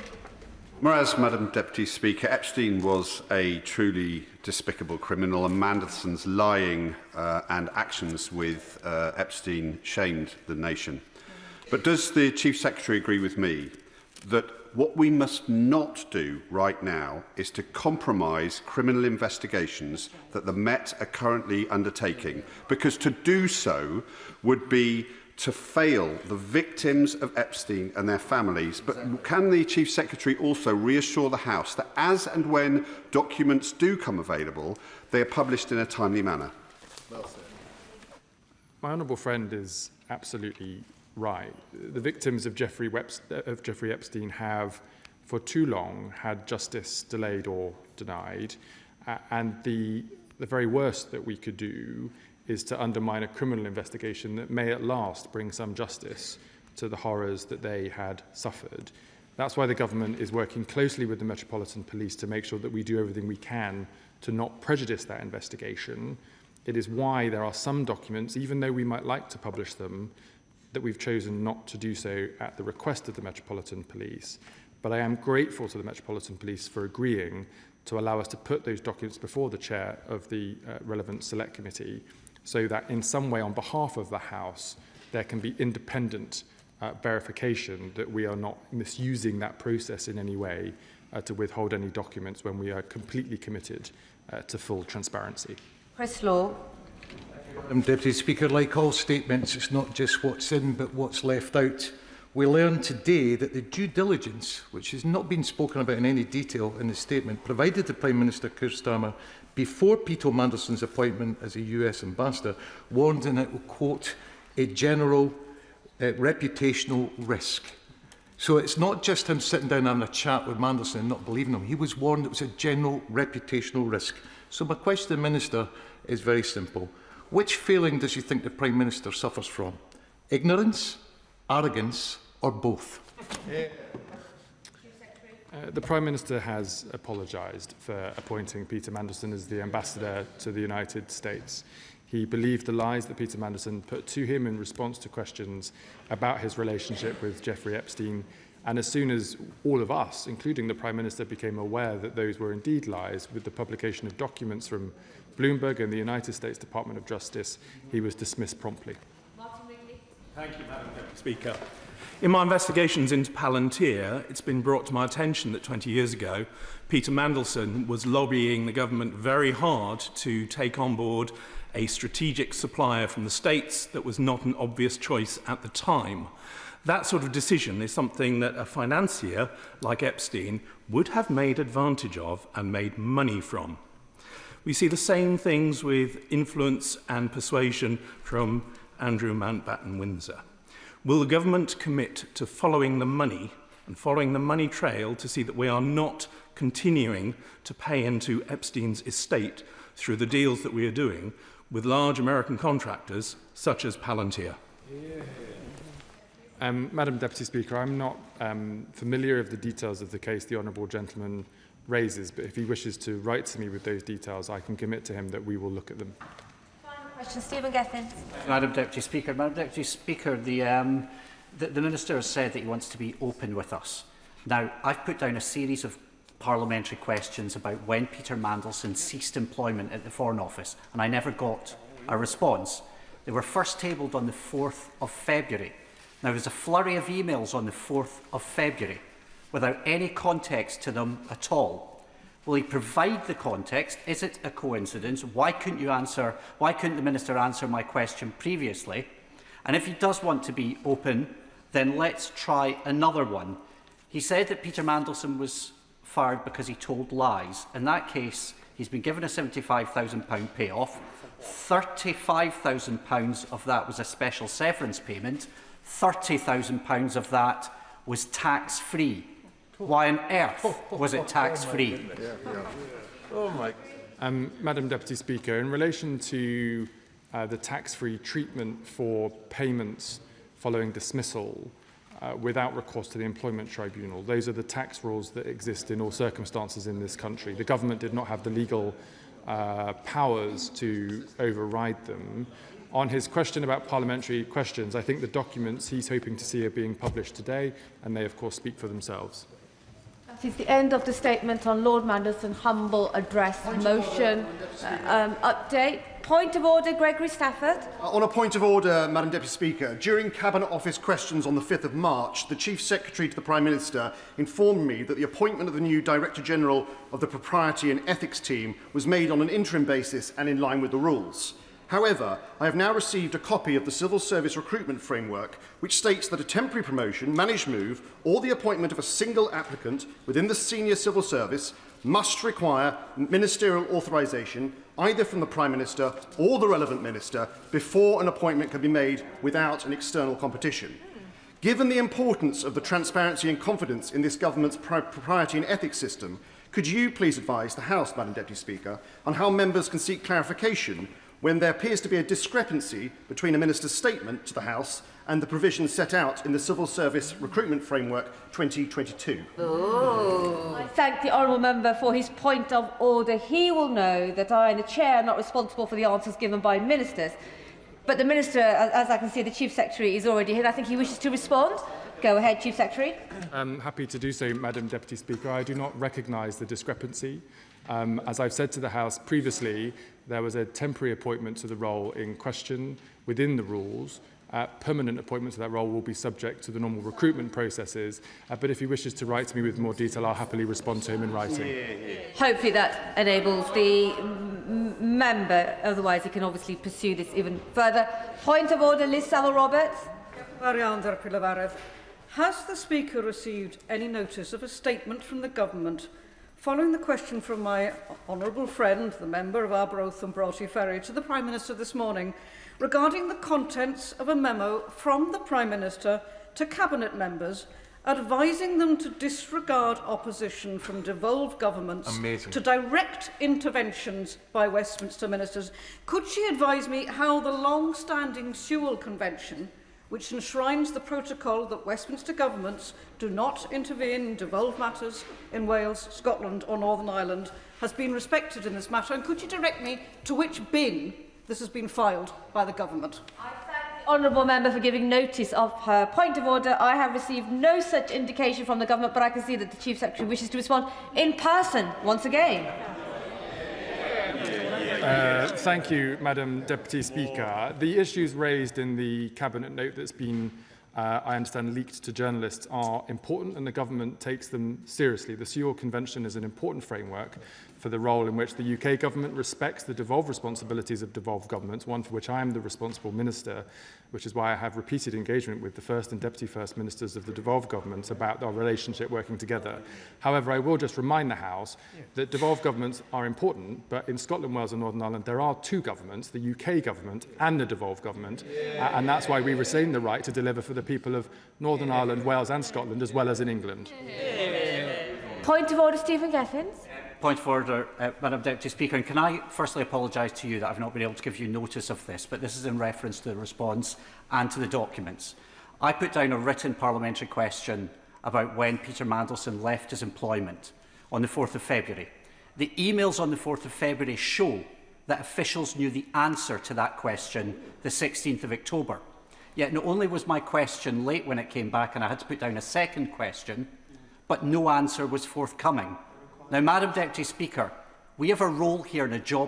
Whereas, Madam Deputy Speaker, Epstein was a truly despicable criminal, and Mandelson's lying and actions with Epstein shamed the nation. But does the Chief Secretary agree with me that what we must not do right now is to compromise criminal investigations that the Met are currently undertaking, because to do so would be to fail the victims of Epstein and their families? But can the Chief Secretary also reassure the House that as and when documents do come available, they are published in a timely manner? My honourable friend is absolutely right. The victims of Jeffrey Epstein have, for too long, had justice delayed or denied, and the very worst that we could do is to undermine a criminal investigation that may at last bring some justice to the horrors that they had suffered. That's why the government is working closely with the Metropolitan Police to make sure that we do everything we can to not prejudice that investigation. It is why there are some documents, even though we might like to publish them, that we've chosen not to do so at the request of the Metropolitan Police. But I am grateful to the Metropolitan Police for agreeing to allow us to put those documents before the chair of the relevant select committee, so that in some way on behalf of the House there can be independent verification that we are not misusing that process in any way to withhold any documents when we are completely committed to full transparency. Chris Law. Madam Deputy Speaker, like all statements, it's not just what's in but what's left out. We learned today that the due diligence, which has not been spoken about in any detail in the statement, provided to Prime Minister Keir Starmer before Peter Mandelson's appointment as a US ambassador, warned in it, quote, a general reputational risk. So it's not just him sitting down having a chat with Mandelson and not believing him. He was warned it was a general reputational risk. So my question to the Minister is very simple. Which failing does he think the Prime Minister suffers from? Ignorance, arrogance, or both? The Prime Minister has apologised for appointing Peter Mandelson as the ambassador to the United States. He believed the lies that Peter Mandelson put to him in response to questions about his relationship with Jeffrey Epstein. And as soon as all of us, including the Prime Minister, became aware that those were indeed lies, with the publication of documents from Bloomberg and the United States Department of Justice, he was dismissed promptly. Thank you, Madam Deputy Speaker. In my investigations into Palantir, it's been brought to my attention that 20 years ago, Peter Mandelson was lobbying the government very hard to take on board a strategic supplier from the States that was not an obvious choice at the time. That sort of decision is something that a financier like Epstein would have made advantage of and made money from. We see the same things with influence and persuasion from Andrew Mountbatten Windsor. Will the government commit to following the money and following the money trail to see that we are not continuing to pay into Epstein's estate through the deals that we are doing with large American contractors such as Palantir? Madam Deputy Speaker, I'm not familiar of the details of the case the honourable gentleman raises, but if he wishes to write to me with those details, I can commit to him that we will look at them. Final question, Stephen Gethins. Madam Deputy Speaker, the Minister has said that he wants to be open with us. Now, I've put down a series of parliamentary questions about when Peter Mandelson ceased employment at the Foreign Office, and I never got a response. They were first tabled on the 4th of February. Now, there's a flurry of emails on the 4th of February without any context to them at all. Will he provide the context? Is it a coincidence? Why couldn't the Minister answer my question previously? And if he does want to be open, then let's try another one. He said that Peter Mandelson was fired because he told lies. In that case, he's been given a £75,000 payoff. £35,000 of that was a special severance payment. £30,000 of that was tax-free. Why on earth was it tax-free? Madam Deputy Speaker, in relation to the tax-free treatment for payments following dismissal without recourse to the Employment Tribunal, those are the tax rules that exist in all circumstances in this country. The government did not have the legal powers to override them. On his question about parliamentary questions, I think the documents he's hoping to see are being published today, and they, of course, speak for themselves. That is the end of the statement on Lord Mandelson's humble address motion. Update. Point of order, Gregory Stafford. On a point of order, Madam Deputy Speaker, during Cabinet Office questions on the 5th of March, the Chief Secretary to the Prime Minister informed me that the appointment of the new Director General of the Propriety and Ethics Team was made on an interim basis and in line with the rules. However, I have now received a copy of the Civil Service Recruitment Framework, which states that a temporary promotion, managed move, or the appointment of a single applicant within the senior civil service must require ministerial authorisation either from the Prime Minister or the relevant minister before an appointment can be made without an external competition. Given the importance of the transparency and confidence in this government's propriety and ethics system, could you please advise the House, Madam Deputy Speaker, on how members can seek clarification when there appears to be a discrepancy between a minister's statement to the House and the provisions set out in the Civil Service Recruitment Framework 2022. I thank the honourable member for his point of order. He will know that I and the Chair are not responsible for the answers given by ministers. But the Minister, as I can see, the Chief Secretary is already here. I think he wishes to respond. Go ahead, Chief Secretary. I'm happy to do so, Madam Deputy Speaker. I do not recognise the discrepancy. As I've said to the House previously, there was a temporary appointment to the role in question within the rules. Permanent appointment to that role will be subject to the normal recruitment processes. But if he wishes to write to me with more detail, I'll happily respond to him in writing. Hopefully that enables the member. Otherwise, he can obviously pursue this even further. Point of order, Liz Saville-Roberts. Has the Speaker received any notice of a statement from the Government following the question from my honourable friend, the member of Arbroath and Broughty Ferry, to the Prime Minister this morning regarding the contents of a memo from the Prime Minister to Cabinet members advising them to disregard opposition from devolved governments to direct interventions by Westminster ministers? Could she advise me how the long-standing Sewell Convention, which enshrines the protocol that Westminster governments do not intervene in devolved matters in Wales, Scotland or Northern Ireland, has been respected in this matter? And could you direct me to which bin this has been filed by the government. Honourable member for giving notice of her point of order. I have received no such indication from the government, but I can see that the Chief Secretary wishes to respond in person once again. Thank you, Madam Deputy Speaker. The issues raised in the Cabinet note that's been, I understand, leaked to journalists are important, and the government takes them seriously. The Sewell Convention is an important framework for the role in which the UK government respects the devolved responsibilities of devolved governments, one for which I am the responsible minister, which is why I have repeated engagement with the First and Deputy First Ministers of the devolved government about our relationship working together. However, I will just remind the House that devolved governments are important, but in Scotland, Wales and Northern Ireland there are two governments, the UK government and the devolved government, and that's why we retain the right to deliver for the people of Northern Ireland, Wales and Scotland, as well as in England. Point of order, Stephen Gethins. Point of order, Madam Deputy Speaker. And can I firstly apologise to you that I've not been able to give you notice of this, but this is in reference to the response and to the documents. I put down a written parliamentary question about when Peter Mandelson left his employment on the 4th of February. The emails on the 4th of February show that officials knew the answer to that question the 16th of October. Yet not only was my question late when it came back and I had to put down a second question, but no answer was forthcoming. Now, Madam Deputy Speaker, we have a role here and a job